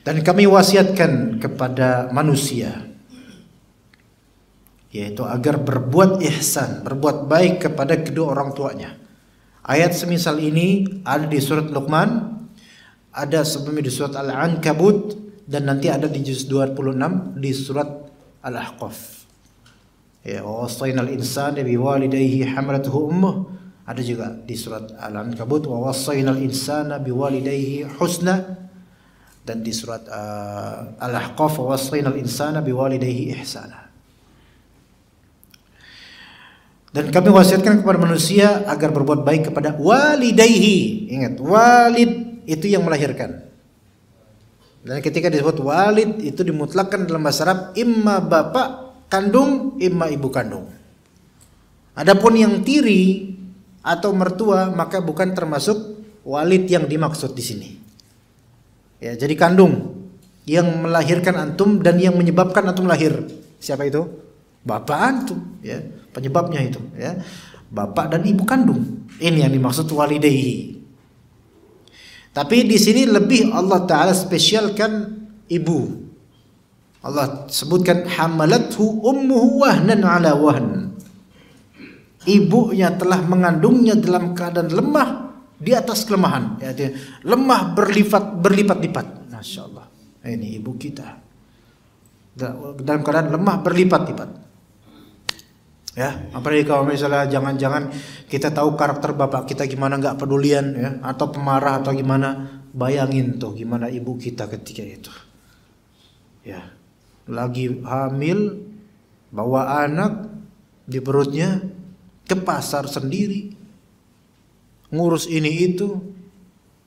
Dan kami wasiatkan kepada manusia yaitu agar berbuat ihsan, berbuat baik kepada kedua orang tuanya. Ayat semisal ini ada di surat Luqman, ada sebelumnya di surat Al-Ankabut, dan nanti ada di juz 26 di surat Al-Ahqaf. Ya, wasainal insana biwalidayhi hamalatuhu ummuh, ada juga di surat Al-Ankabut, wa wasainal insana biwalidayhi husna, dan di surat Al-Ahqaf, wa wasainal insana biwalidayhi ihsana. Dan kami wasiatkan kepada manusia agar berbuat baik kepada walidayhi. Ingat, walid itu yang melahirkan. Dan ketika disebut walid itu dimutlakkan dalam bahasa Arab imma bapak kandung, imma ibu kandung. Adapun yang tiri atau mertua maka bukan termasuk walid yang dimaksud di sini. Ya, jadi kandung yang melahirkan antum dan yang menyebabkan antum lahir. Siapa itu? Bapak antum, ya. Penyebabnya itu, ya. Bapak dan ibu kandung. Ini yang dimaksud walidayhi. Tapi di sini lebih Allah Ta'ala spesialkan ibu. Allah sebutkan hamalathu ummuhu wahnan 'ala wahn. Ibunya telah mengandungnya dalam keadaan lemah di atas kelemahan, ya, lemah berlipat-lipat. Masya Allah. Ini ibu kita dalam keadaan lemah berlipat-lipat. Ya, apalagi kalau misalnya jangan-jangan kita tahu karakter bapak kita gimana, nggak pedulian, ya, atau pemarah atau gimana, bayangin tuh gimana ibu kita ketika itu. Ya, lagi hamil, bawa anak di perutnya, ke pasar sendiri, ngurus ini itu,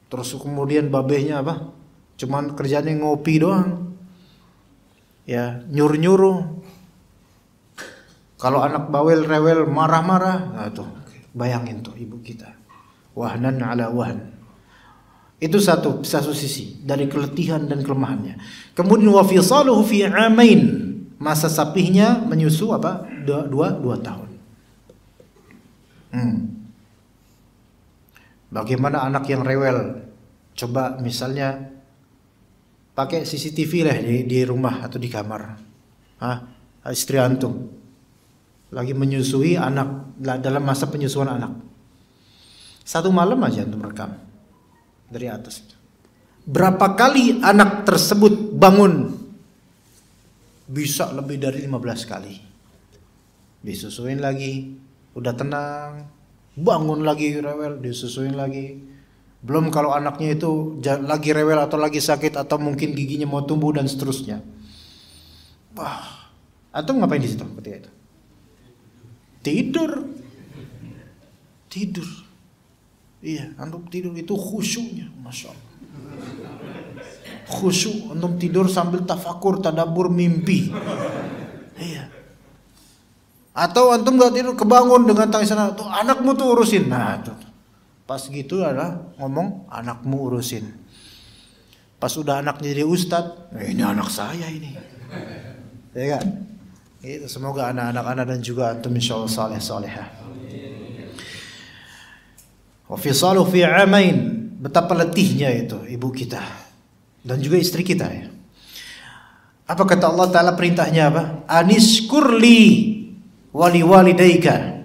terus kemudian babehnya apa? Cuman kerjanya ngopi doang, ya, nyuruh-nyuruh. Kalau anak bawel rewel marah-marah, nah tuh bayangin tuh ibu kita. Wahnan 'ala wahn. Itu satu sisi dari keletihan dan kelemahannya. Kemudian wa fisaluhu fi 'amain. Masa sapihnya menyusu apa? 2 tahun. Bagaimana anak yang rewel? Coba misalnya pakai CCTV lah di rumah atau di kamar. Istri antum lagi menyusui anak dalam masa penyusuan anak. 1 malam aja antum rekam dari atas. Berapa kali anak tersebut bangun? Bisa lebih dari 15 kali. Disusuin lagi, udah tenang, bangun lagi rewel, disusuin lagi. Belum kalau anaknya itu lagi rewel atau lagi sakit atau mungkin giginya mau tumbuh dan seterusnya. Wah, antum ngapain di situ ketika itu? Tidur. Iya, antum tidur itu khusyuknya, masya Allah. Khusyuk, antum tidur sambil tafakur, tadabbur mimpi. Iya. Atau antum nggak tidur, kebangun dengan tangisan, tuh anakmu tuh urusin. Nah, tuh. Pas gitu adalah ngomong anakmu urusin. Pas udah anaknya jadi ustad, ini anak saya ini. Ya kan? Itu semoga anak-anak dan juga antum insyaallah saleh-salehah. Wa fisalu fi 'amain, betapa letihnya itu ibu kita dan juga istri kita, ya. Apa kata Allah Ta'ala perintahnya apa? Anishkurli wali walidayka.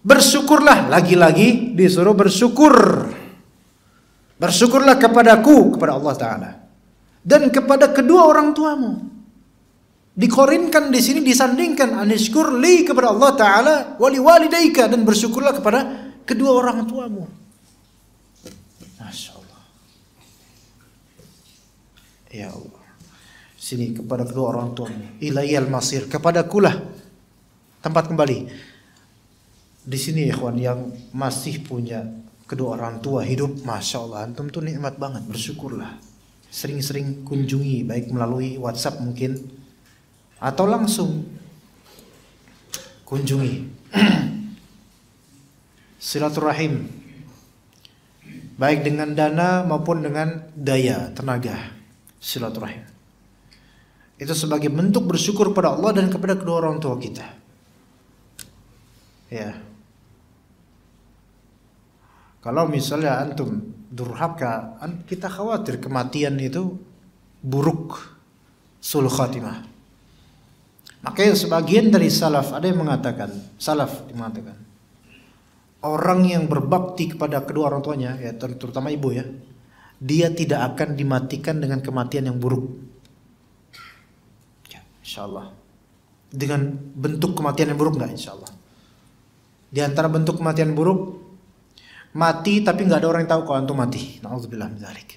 Bersyukurlah, lagi-lagi disuruh bersyukur. Bersyukurlah kepadaku, kepada Allah Ta'ala, dan kepada kedua orang tuamu. Dikorinkan di sini, disandingkan anishkur li kepada Allah Ta'ala wali walidayka, dan bersyukurlah kepada kedua orang tuamu. Masya Allah. Ya Allah. Sini kepada kedua orang tuamu. Ilaiyal masir, kepadakulah tempat kembali. Di sini ikhwan yang masih punya kedua orang tua hidup, masya Allah, antum tuh nikmat banget, bersyukurlah. Sering-sering kunjungi, baik melalui WhatsApp mungkin atau langsung kunjungi. Silaturahim, baik dengan dana maupun dengan daya, tenaga. Silaturahim itu sebagai bentuk bersyukur pada Allah dan kepada kedua orang tua kita. Ya. Kalau misalnya antum durhaka, kita khawatir kematian itu buruk, sul khatimah. Makanya sebagian dari salaf ada yang mengatakan, orang yang berbakti kepada kedua orang tuanya, ya terutama ibu ya, dia tidak akan dimatikan dengan kematian yang buruk. InsyaAllah. Dengan bentuk kematian yang buruk enggak? InsyaAllah. Di antara bentuk kematian buruk, mati tapi enggak ada orang yang tahu kalau antum mati. Na'udzubillah min dzalik.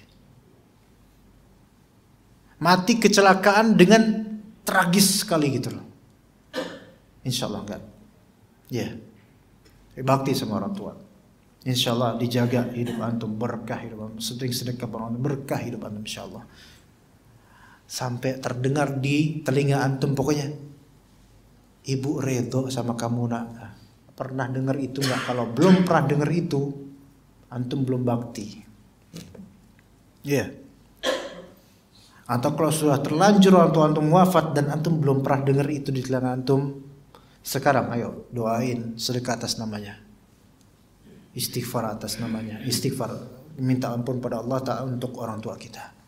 Mati kecelakaan dengan tragis sekali gitu loh. InsyaAllah enggak. Ya. Bakti sama orang tua. InsyaAllah dijaga hidup antum, berkah hidup antum, sering sedekah berkah hidup antum insyaallah. Sampai terdengar di telinga antum pokoknya, ibu redho sama kamu nak. Pernah dengar itu enggak? Kalau belum pernah dengar itu, antum belum bakti. Iya. Atau kalau sudah terlanjur orang tua antum wafat dan antum belum pernah dengar itu di telinga antum, sekarang ayo doain, sedekah atas namanya, istighfar atas namanya, istighfar, minta ampun pada Allah Ta'ala untuk orang tua kita.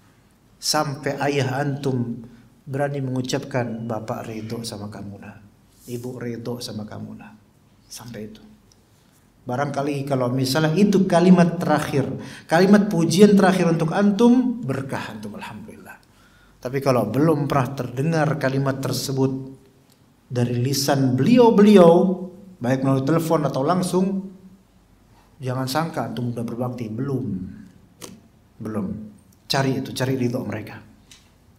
Sampai ayah antum berani mengucapkan bapak ridho sama kamu nah, ibu ridho sama kamu nah. Sampai itu. Barangkali kalau misalnya itu kalimat terakhir, kalimat pujian terakhir untuk antum, berkah antum alhamdulillah. Tapi kalau belum pernah terdengar kalimat tersebut dari lisan beliau-beliau, baik melalui telepon atau langsung, jangan sangka antum sudah berbakti. Belum. Cari ridho mereka.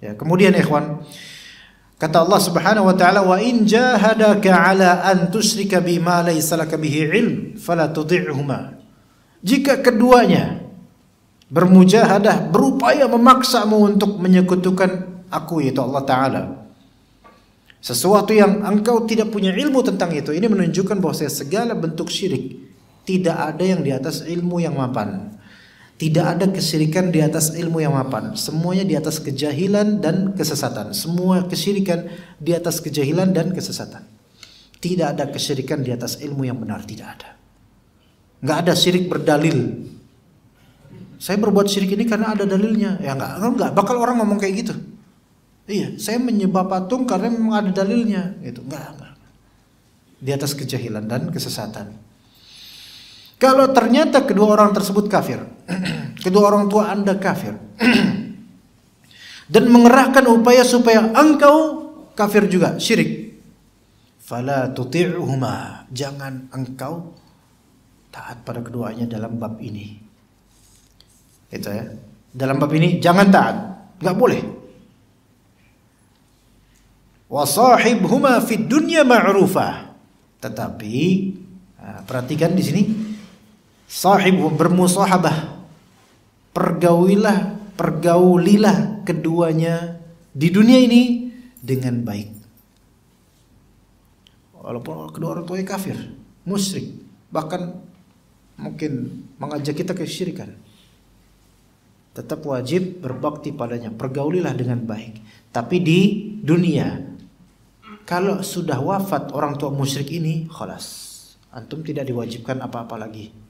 Ya, kemudian ikhwan, kata Allah Subhanahu wa taala, "Wa in jahadaka 'ala an tusyrika bima laysa laka bihi 'ilm, fala tudhi'huma." Jika keduanya bermujahadah, berupaya memaksamu untuk menyekutukan aku, yaitu Allah Ta'ala, sesuatu yang engkau tidak punya ilmu tentang itu, ini menunjukkan bahwa segala bentuk syirik tidak ada yang di atas ilmu yang mapan. Tidak ada kesyirikan di atas ilmu yang mapan. Semuanya di atas kejahilan dan kesesatan. Semua kesyirikan di atas kejahilan dan kesesatan. Tidak ada kesyirikan di atas ilmu yang benar, tidak ada. Enggak ada syirik berdalil. Saya berbuat syirik ini karena ada dalilnya. Ya enggak bakal orang ngomong kayak gitu. Iya, saya menyembah patung karena memang ada dalilnya. Itu enggak. Di atas kejahilan dan kesesatan. Kalau ternyata kedua orang tersebut kafir, kedua orang tua Anda kafir, dan mengerahkan upaya supaya engkau kafir juga, syirik, fala tuti'uhuma, jangan engkau taat pada keduanya dalam bab ini. Itu ya, dalam bab ini jangan taat, nggak boleh. Wasahibhuma fid dunya ma'rufah, tetapi perhatikan di sini. Sahib, bermusahabah, pergaulilah keduanya di dunia ini dengan baik. Walaupun kedua orang tuanya kafir, musyrik, bahkan mungkin mengajak kita kesyirikan, tetap wajib berbakti padanya, pergaulilah dengan baik. Tapi di dunia, kalau sudah wafat orang tua musyrik ini, khalas, antum tidak diwajibkan apa-apa lagi.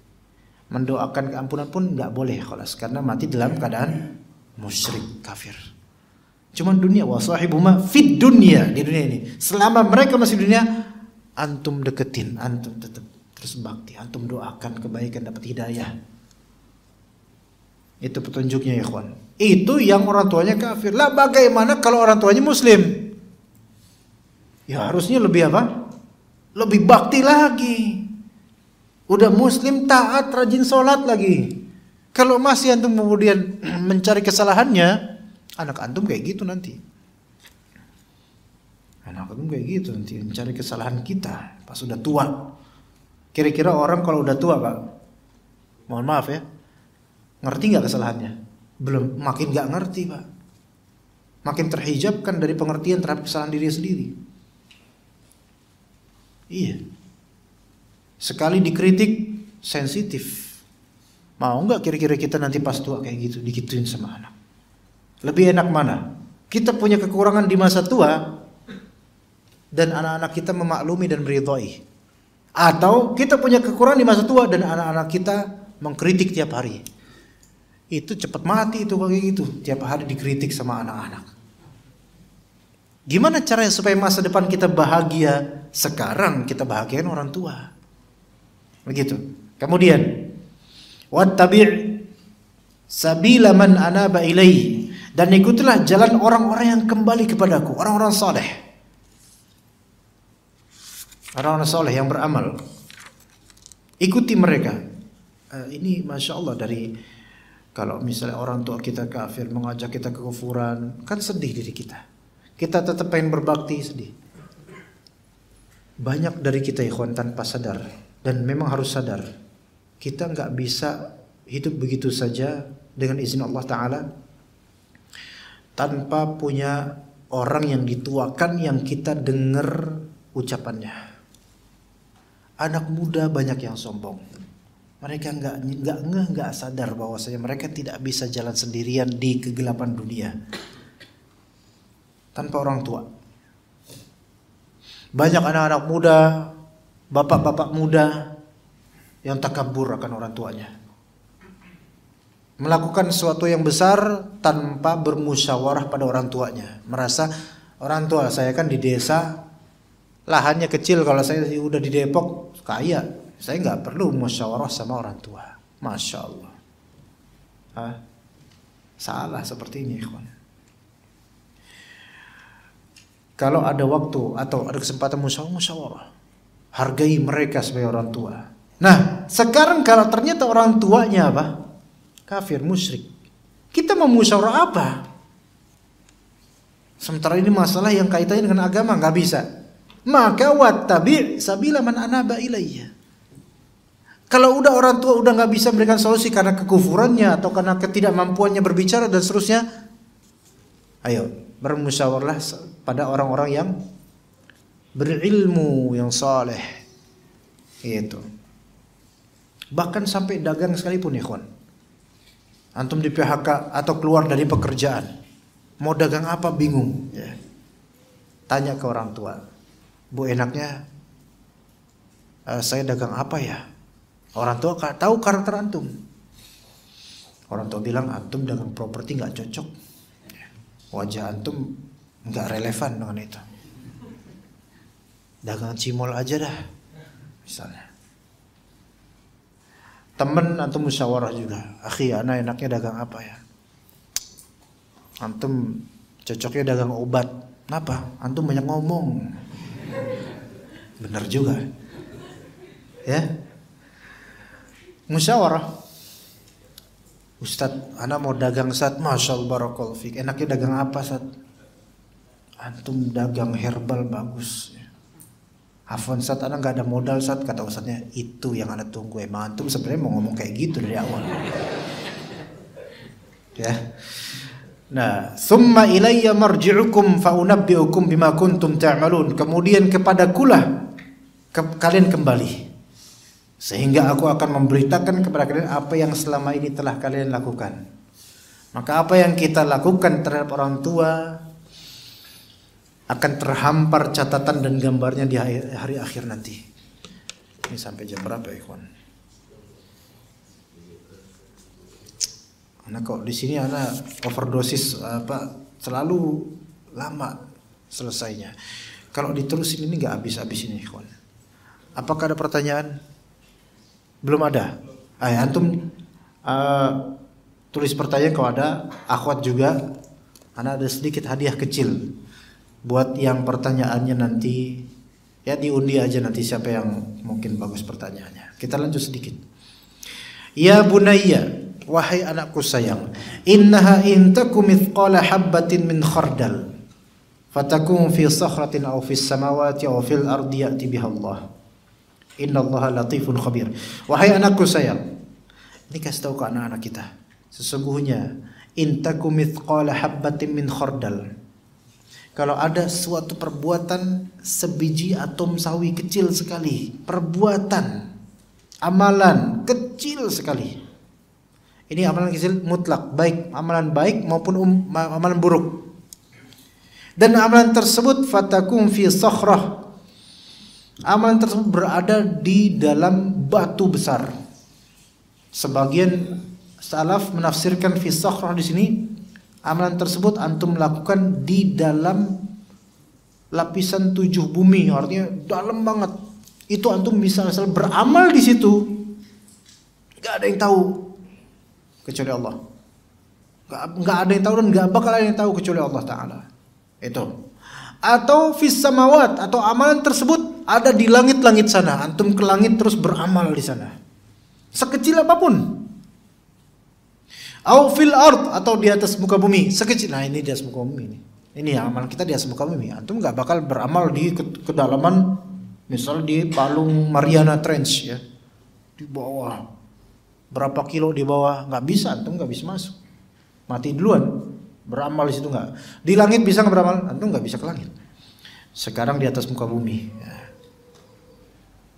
Mendoakan keampunan pun nggak boleh, khalas, karena mati dalam keadaan musyrik kafir. Cuman dunia, wasahibuma fid dunya, di dunia ini. Selama mereka masih di dunia, antum deketin, antum tetap terus bakti, antum doakan kebaikan, dapat hidayah. Itu petunjuknya ya ikhwan. Itu yang orang tuanya kafir. Lah bagaimana kalau orang tuanya muslim? Ya harusnya lebih apa? Lebih bakti lagi. Udah muslim, taat, rajin sholat lagi. Kalau masih antum kemudian mencari kesalahannya, anak antum kayak gitu nanti. Anak antum kayak gitu nanti mencari kesalahan kita pas sudah tua. Kira-kira orang kalau udah tua, Pak, mohon maaf ya, ngerti nggak kesalahannya? Belum, makin nggak ngerti, Pak. Makin terhijabkan dari pengertian terhadap kesalahan diri sendiri. Iya. Sekali dikritik sensitif. Mau nggak kira-kira kita nanti pas tua kayak gitu digituin sama anak? Lebih enak mana? Kita punya kekurangan di masa tua dan anak-anak kita memaklumi dan meridhai, atau kita punya kekurangan di masa tua dan anak-anak kita mengkritik tiap hari. Itu cepat mati itu kayak gitu, tiap hari dikritik sama anak-anak. Gimana caranya supaya masa depan kita bahagia? Sekarang kita bahagiain orang tua. Begitu. Kemudian wattabi' sabila man anaba ilaihi, dan ikutilah jalan orang-orang yang kembali kepadaku, orang-orang saleh. Orang-orang saleh yang beramal. Ikuti mereka. Ini Masya Allah, dari kalau misalnya orang tua kita kafir mengajak kita ke kufuran, kan sedih diri kita. Kita tetap pengen berbakti, sedih. Banyak dari kita ikhwan tanpa sadar, dan memang harus sadar, kita nggak bisa hidup begitu saja dengan izin Allah Ta'ala tanpa punya orang yang dituakan yang kita dengar ucapannya. Anak muda banyak yang sombong. Mereka nggak sadar bahwasanya mereka tidak bisa jalan sendirian di kegelapan dunia tanpa orang tua. Banyak anak-anak muda, bapak-bapak muda yang takabur akan orang tuanya, melakukan sesuatu yang besar tanpa bermusyawarah pada orang tuanya. Merasa orang tua saya kan di desa, lahannya kecil, kalau saya udah di Depok kaya, saya nggak perlu musyawarah sama orang tua. Masya Allah. Salah seperti ini, ikhwan. Kalau ada waktu atau ada kesempatan musyawarah, hargai mereka sebagai orang tua. Nah, sekarang kalau ternyata orang tuanya apa? Kafir, musyrik, kita mau musyawarah apa? Sementara ini masalah yang kaitannya dengan agama, nggak bisa. Maka wattabi' sabila man anaba ilayya. Kalau udah orang tua udah nggak bisa memberikan solusi karena kekufurannya atau karena ketidakmampuannya berbicara dan seterusnya, ayo bermusyawarah pada orang-orang yang berilmu, yang saleh. Itu. Bahkan sampai dagang sekalipun, ikhwan. Antum di PHK atau keluar dari pekerjaan, mau dagang apa bingung, ya. Tanya ke orang tua, Bu, enaknya saya dagang apa ya? Orang tua tahu karakter antum. Orang tua bilang antum dagang properti nggak cocok, wajah antum nggak relevan dengan itu. Dagang cimol aja dah, misalnya. Temen antum musyawarah juga, akhi, anak enaknya dagang apa ya? Antum cocoknya dagang obat. Kenapa? Antum banyak ngomong. Benar juga, ya. Musyawarah. Ustadz, anak mau dagang, Ustadz. Masya Allah, barakallahu fiik. Enaknya dagang apa, Ustadz? Antum dagang herbal bagus. Afwan, Ustadz, anak gak ada modal, Ustadz. Kata Ustadznya, itu yang anak tunggu. Emang antum sebenarnya mau ngomong kayak gitu dari awal. Ya. Nah, summa ilayya marji'ukum fa'unabbi'ukum bima kuntum ta'malun. Kemudian kepadakulah kalian kembali, sehingga aku akan memberitakan kepada kalian apa yang selama ini telah kalian lakukan. Maka apa yang kita lakukan terhadap orang tua akan terhampar catatan dan gambarnya di hari akhir nanti. Ini sampai jam berapa, ikhwan? Anak kok di sini anak overdosis selalu lama selesainya. Kalau diterusin ini nggak habis-habis ini, ikhwan. Apakah ada pertanyaan? Belum ada. Antum tulis pertanyaan kalau ada. Akhwat juga. Anak ada sedikit hadiah kecil buat yang pertanyaannya nanti. Ya, diundi aja nanti siapa yang mungkin bagus pertanyaannya. Kita lanjut sedikit. Ya bunayya, wahai anakku sayang, innaha in takum mithqala habbatin min khardal fatakun fi sakhratin aw fis samawati aw fil ardi ya'ti biha Allah. Innallaha latifun khabir. Wahai anakku sayang, ini kasih tahu ke anak-anak kita. Sesungguhnya intakum mithqala habbatin min khardal. Kalau ada suatu perbuatan sebiji atom sawi kecil sekali, perbuatan, amalan kecil sekali. Ini amalan kecil mutlak, baik amalan baik maupun amalan buruk. Dan amalan tersebut fatakum fi sakhrah. Amalan tersebut berada di dalam batu besar. Sebagian salaf menafsirkan fi sakhrah di sini, amalan tersebut antum lakukan di dalam lapisan 7 bumi, artinya dalam banget. Itu antum bisa asal beramal di situ, nggak ada yang tahu kecuali Allah. Nggak ada yang tahu dan nggak bakal ada yang tahu kecuali Allah Taala. Itu. Atau fis samawat, atau amalan tersebut ada di langit-langit sana. Antum ke langit terus beramal di sana. Sekecil apapun. Au fil ard, atau di atas muka bumi, sekecil. Nah, ini di atas muka bumi ini. Ini amalan kita di atas muka bumi. Antum nggak bakal beramal di kedalaman, misal di Palung Mariana Trench ya. Di bawah. Berapa kilo di bawah, nggak bisa, antum nggak bisa masuk. Mati duluan. Beramal di situ nggak. Di langit bisa nggak beramal? Antum nggak bisa ke langit. Sekarang di atas muka bumi. Ya.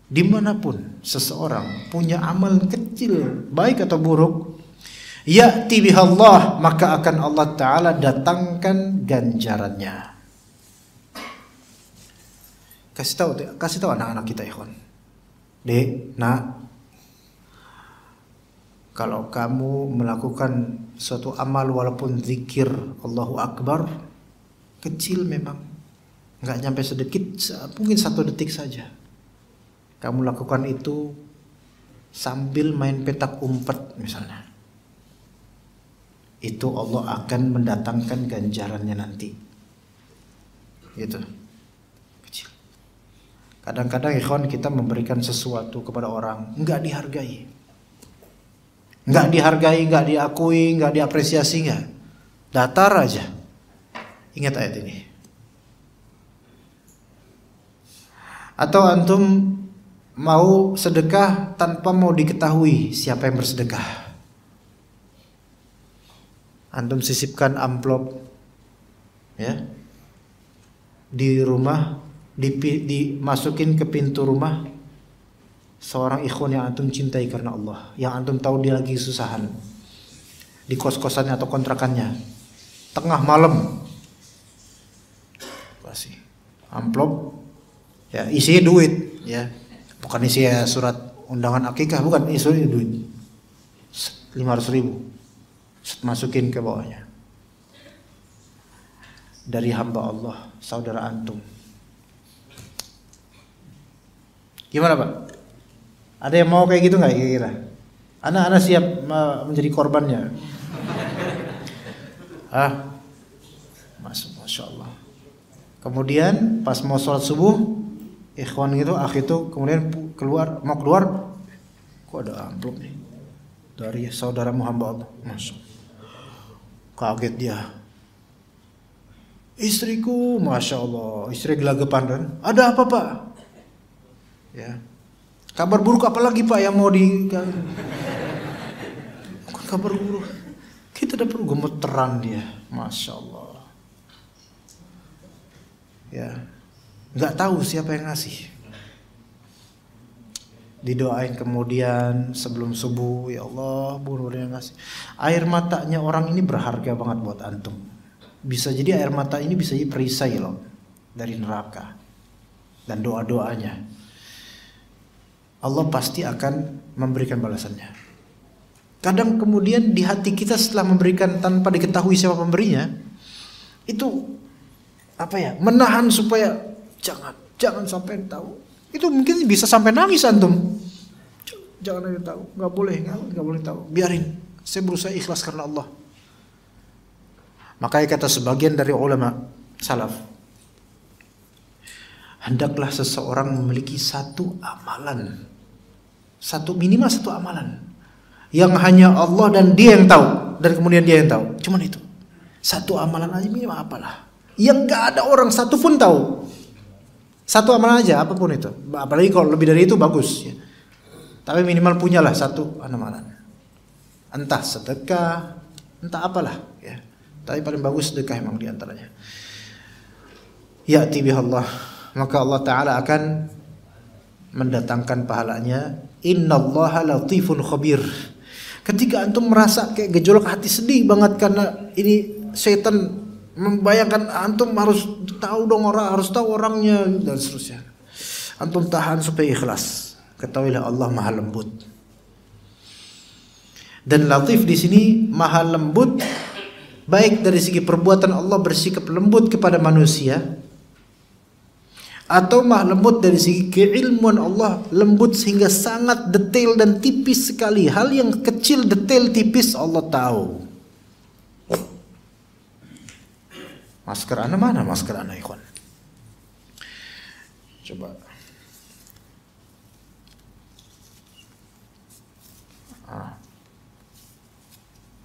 Dimanapun seseorang punya amal kecil, baik atau buruk, ya'ti bihallah, maka akan Allah Ta'ala datangkan ganjarannya. Kasih tahu anak-anak kita, ikhwan. Dek, nak, kalau kamu melakukan suatu amal walaupun zikir Allahu Akbar, kecil memang, nggak nyampe sedikit, mungkin 1 detik saja. Kamu lakukan itu sambil main petak umpet misalnya. Itu Allah akan mendatangkan ganjarannya nanti. Gitu. Kecil. Kadang-kadang ikhwan kita memberikan sesuatu kepada orang, nggak dihargai. Nggak dihargai, nggak diakui, nggak diapresiasi, nggak. Datar aja. Ingat ayat ini. Atau antum mau sedekah tanpa mau diketahui siapa yang bersedekah. Antum sisipkan amplop ya di rumah, dimasukin ke pintu rumah seorang ikhwan yang antum cintai karena Allah, yang antum tahu dia lagi kesusahan di kos-kosannya atau kontrakannya, tengah malam kasih amplop ya, isi duit ya, bukan isi surat undangan akikah, bukan, isi duit 500.000, masukin ke bawahnya, dari hamba Allah saudara antum. Gimana Pak? Ada yang mau kayak gitu nggak kira-kira? Anak-anak siap menjadi korbannya? Masya Allah. Kemudian pas mau sholat subuh, ikhwan gitu, akh itu kemudian mau keluar, kok ada amplop nih dari saudaramu hamba Allah. Masya Allah. Kaget dia. Istriku, Masya Allah, istri gelagapan kan? Ada apa Pak? Ya. Kabar buruk apa lagi Pak yang mau bukan kabar buruk. Kita udah perlu gemeteran dia, Masya Allah. Ya, nggak tahu siapa yang ngasih. Didoain kemudian sebelum subuh, ya Allah, bunuh yang ngasih. Air matanya orang ini berharga banget buat antum. Bisa jadi air mata ini bisa jadi perisai loh dari neraka. Dan doa-doanya Allah pasti akan memberikan balasannya. Kadang kemudian di hati kita setelah memberikan tanpa diketahui siapa pemberinya, itu menahan supaya jangan sampai tahu. Itu mungkin bisa sampai nangis antum. Jangan ada tahu, nggak boleh tahu. Biarin, saya berusaha ikhlas karena Allah. Makanya kata sebagian dari ulama salaf, hendaklah seseorang memiliki minimal satu amalan yang hanya Allah dan dia yang tahu, dan kemudian dia yang tahu. Cuman itu. Satu amalan aja minimal apalah. yang gak ada orang satu pun tahu. Satu amalan aja, apapun itu. Apalagi kalau lebih dari itu bagus ya. Tapi minimal punyalah satu amalan. Entah sedekah, entah apalah ya. Tapi paling bagus sedekah emang diantaranya. Ya'ti bihallah, maka Allah Ta'ala akan mendatangkan pahalanya. Innallaha latifun khabir. Ketika antum merasa kayak gejolak hati, sedih banget karena ini setan membayangkan antum harus tahu dong orang, harus tahu orangnya dan seterusnya. Antum tahan supaya ikhlas. Ketahuilah Allah Maha Lembut. Dan latif di sini Maha Lembut baik dari segi perbuatan Allah bersikap lembut kepada manusia, atau Maha Lembut dari segi keilmuan Allah lembut sehingga sangat detail dan tipis sekali. Hal yang kecil, detail, tipis Allah tahu. Masker ana mana masker ana ikhwan? Coba.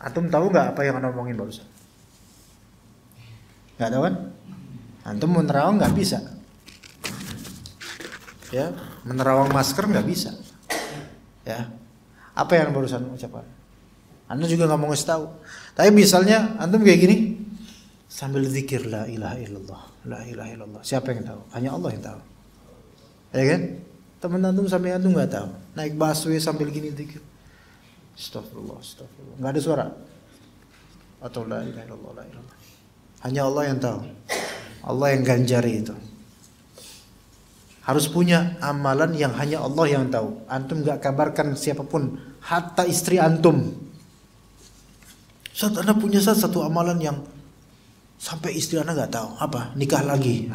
Antum tahu nggak apa yang ana omongin barusan? Nggak tahu kan? Antum mau nerawang nggak bisa. Ya, menerawang masker nggak bisa. Ya, apa yang barusan ucapkan? Anda juga nggak mau ngasih tahu. Tapi misalnya antum kayak gini, sambil zikir la ilaha illallah, la ilaha illallah. Siapa yang tahu? Hanya Allah yang tahu. Ya kan? Teman antum sampai antum nggak tahu. Naik busway sambil gini zikir. Astagfirullah, astagfirullah. Nggak ada suara. Atau la ilaha illallah, la ilaha. Hanya Allah yang tahu. Allah yang ganjari itu. Harus punya amalan yang hanya Allah yang tahu. Antum gak kabarkan siapapun, hatta istri antum. Saat anda punya satu amalan yang sampai istri anda gak tahu. Apa? Nikah lagi.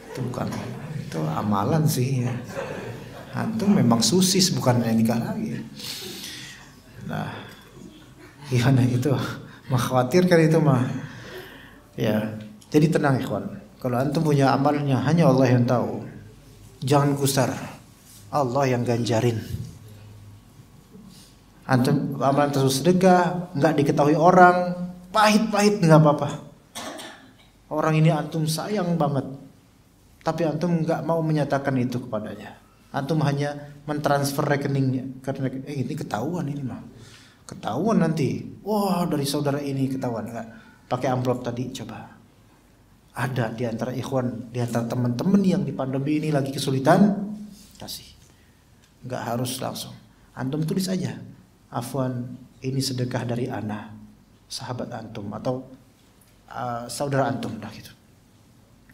Itu bukan. Itu amalan sih ya. Antum memang susis, bukannya nikah lagi. Nah, gimana itu? Mengkhawatirkan itu mah. Ya, jadi tenang ikhwan. Kalau antum punya amalnya hanya Allah yang tahu, jangan gusar. Allah yang ganjarin. Antum amalan tersebut sedekah, nggak diketahui orang, pahit-pahit nggak apa-apa. Orang ini antum sayang banget, tapi antum nggak mau menyatakan itu kepadanya. Antum hanya mentransfer rekeningnya karena ini ketahuan ini mah, ketahuan nanti. Wah, dari saudara ini ketahuan nggak? Pakai amplop tadi coba. Ada di antara ikhwan, di antara teman-teman yang di pandemi ini lagi kesulitan, kasih. Enggak harus langsung. Antum tulis aja. Afwan, ini sedekah dari ana, sahabat antum atau saudara antum dah gitu.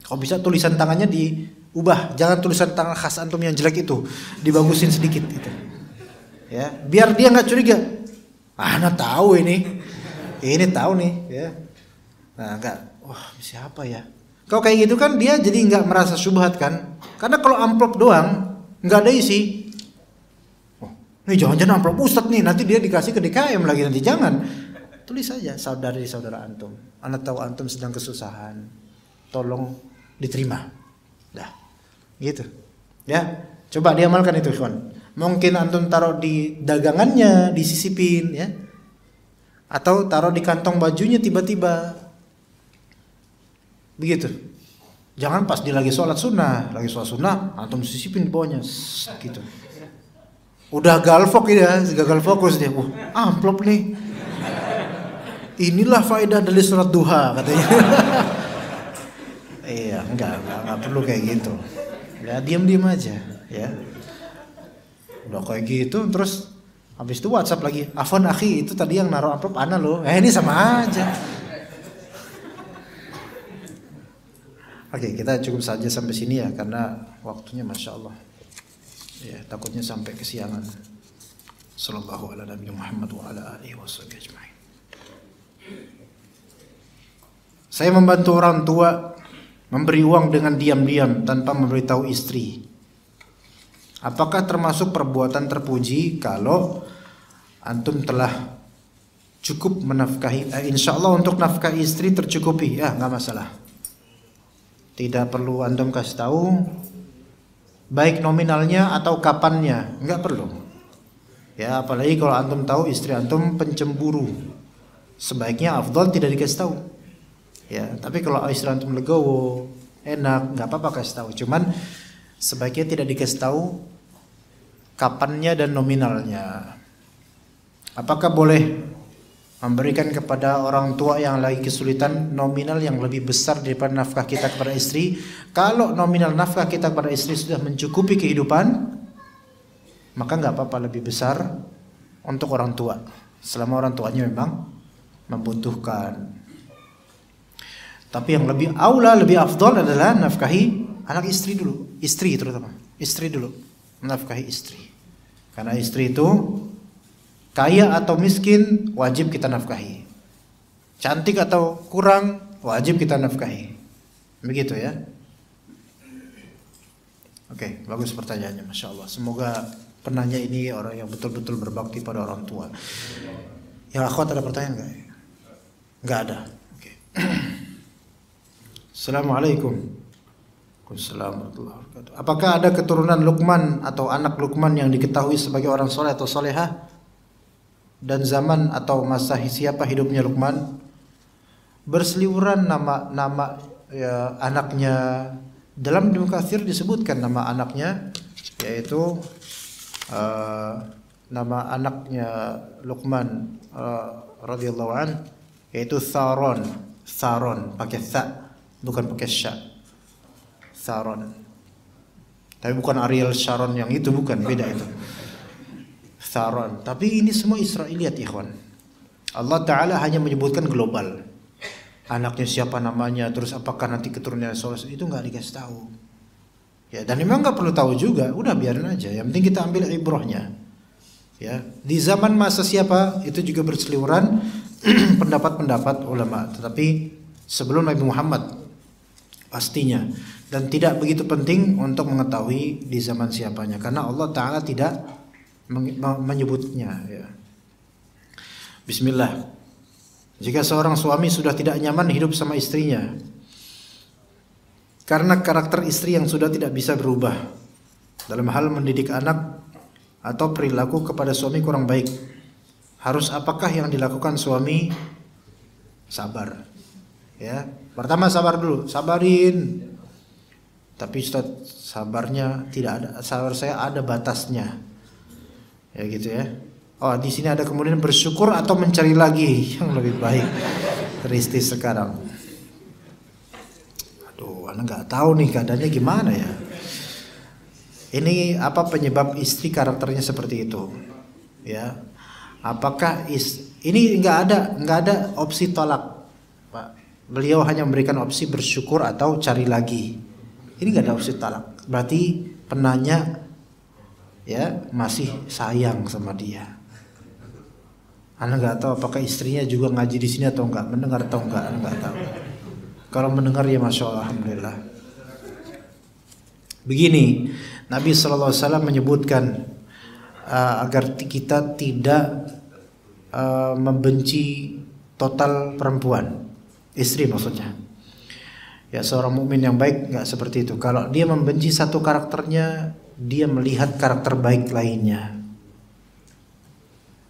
Kalau bisa tulisan tangannya diubah, jangan tulisan tangan khas antum yang jelek itu, dibagusin sedikit gitu. Ya, biar dia enggak curiga. Ana tahu ini. Ini tahu nih, ya. Nah, enggak. Wah, siapa ya? Kalau kayak gitu kan dia jadi nggak merasa syubhat kan? Karena kalau amplop doang nggak ada isi. Oh, ini jangan-jangan amplop Ustadz nih, nanti dia dikasih ke DKM lagi nanti. Jangan, tulis saja saudara antum. Anak tahu antum sedang kesusahan, tolong diterima. Dah, gitu. Ya, coba diamalkan itu, kawan. Mungkin antum taruh di dagangannya, disisipin, ya. Atau taruh di kantong bajunya tiba-tiba. Begitu. Jangan pas dia lagi sholat sunnah, antum sisipin di bawahnya, gitu. Udah galvok ya, gagal fokus dia. Amplop nih. Inilah faedah dari sholat duha katanya. Iya, enggak perlu kayak gitu. Ya diam-diam aja, ya. Udah kayak gitu, terus habis itu WhatsApp lagi. Afwan akhi, itu tadi yang naruh amplop ana loh. Ini sama aja. Oke, kita cukup saja sampai sini ya, karena waktunya Masya Allah. Ya, takutnya sampai kesiangan. Sallallahu ala Nabi Muhammad wa ala alihi washabihi ajma'in. Saya membantu orang tua memberi uang dengan diam-diam tanpa memberitahu istri. Apakah termasuk perbuatan terpuji kalau antum telah cukup menafkahi? Insya Allah untuk nafkah istri tercukupi, ya nggak masalah. Tidak perlu antum kasih tahu baik nominalnya atau kapannya, nggak perlu. Ya, apalagi kalau antum tahu istri antum pencemburu, sebaiknya afdal tidak dikasih tahu. Ya, tapi kalau istri antum legowo, enak, nggak apa-apa kasih tahu. Cuman sebaiknya tidak dikasih tahu kapannya dan nominalnya. Apakah boleh memberikan kepada orang tua yang lagi kesulitan nominal yang lebih besar daripada nafkah kita kepada istri? Kalau nominal nafkah kita kepada istri sudah mencukupi kehidupan, maka nggak apa-apa lebih besar untuk orang tua, selama orang tuanya memang membutuhkan. Tapi yang lebih aula, lebih afdol adalah nafkahi anak istri dulu, istri terutama, istri dulu, menafkahi istri. Karena istri itu kaya atau miskin wajib kita nafkahi, cantik atau kurang wajib kita nafkahi, begitu ya. Oke, bagus pertanyaannya, masya Allah. Semoga penanya ini orang yang betul-betul berbakti pada orang tua. Yang akhwat ada pertanyaan nggak? Nggak ada. Oke. Assalamualaikum. Waalaikumsalam. Apakah ada keturunan Luqman atau anak Luqman yang diketahui sebagai orang soleh atau solehah? Dan zaman atau masa siapa hidupnya Luqman? Berseliweran nama ya, anaknya. Dalam Ibnu Katsir disebutkan nama anaknya, yaitu nama anaknya Luqman radhiyallahu an, yaitu Tharon. Tharon pakai tha, bukan pakai sya. Tharon. Tapi bukan Ariel Sharon yang itu, bukan, beda itu. Tharon. Tapi ini semua Israiliyat, ikhwan. Allah Ta'ala hanya menyebutkan global. Anaknya siapa namanya, terus apakah nanti keturunannya soleh, itu nggak dikasih tahu. Ya, dan memang nggak perlu tahu juga, udah biarin aja. Yang penting kita ambil ibrahnya. Ya, di zaman masa siapa itu juga berseliweran pendapat-pendapat ulama. Tetapi sebelum Nabi Muhammad pastinya, dan tidak begitu penting untuk mengetahui di zaman siapanya, karena Allah Ta'ala tidak menyebutnya. Ya. Bismillah. Jika seorang suami sudah tidak nyaman hidup sama istrinya karena karakter istri yang sudah tidak bisa berubah dalam hal mendidik anak atau perilaku kepada suami kurang baik, harus apakah yang dilakukan suami? Sabar. Ya, pertama sabar dulu, sabarin. Tapi Ustaz, sabarnya tidak ada, sabar saya ada batasnya. Ya gitu ya. Oh, di sini ada kemudian bersyukur atau mencari lagi yang lebih baik dari istri sekarang. Aduh, Anda nggak tahu nih keadaannya gimana ya. Ini apa penyebab istri karakternya seperti itu? Ya, apakah ini nggak ada opsi tolak, Pak. Beliau hanya memberikan opsi bersyukur atau cari lagi. Ini nggak ada opsi tolak. Berarti penanya ya masih sayang sama dia. Anda nggak tahu apakah istrinya juga ngaji di sini atau enggak, mendengar atau enggak, Anda nggak tahu. Kalau mendengar ya masya Allah, alhamdulillah. Begini, Nabi SAW menyebutkan agar kita tidak membenci total perempuan, istri maksudnya. Ya, seorang mukmin yang baik nggak seperti itu. Kalau dia membenci satu karakternya, dia melihat karakter baik lainnya.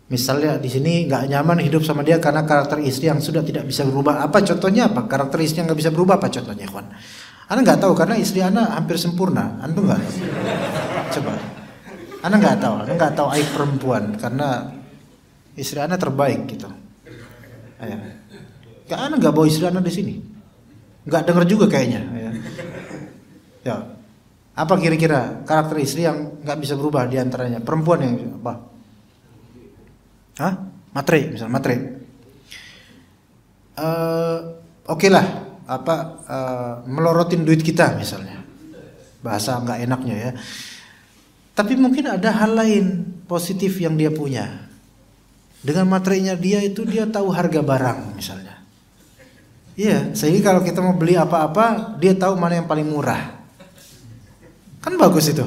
Misalnya di sini nggak nyaman hidup sama dia karena karakter istri yang sudah tidak bisa berubah. Apa contohnya? Apa karakter istri yang nggak bisa berubah? Apa contohnya, kawan? Anda nggak tahu karena istri Anda hampir sempurna. Anda nggak tahu. Coba. Anda nggak tahu. Anda nggak tahu aib perempuan karena istri Anda terbaik gitu. Ayo. Anda nggak bawa istri Anda di sini. Nggak dengar juga kayaknya. Ya. Apa kira-kira karakter istri yang nggak bisa berubah di antaranya? Perempuan yang apa? Hah? Matre, misal matre. Oke lah, melorotin duit kita misalnya. Bahasa nggak enaknya ya. Tapi mungkin ada hal lain positif yang dia punya. Dengan materainya dia itu dia tahu harga barang misalnya. Iya, sehingga kalau kita mau beli apa-apa, dia tahu mana yang paling murah. Kan bagus itu.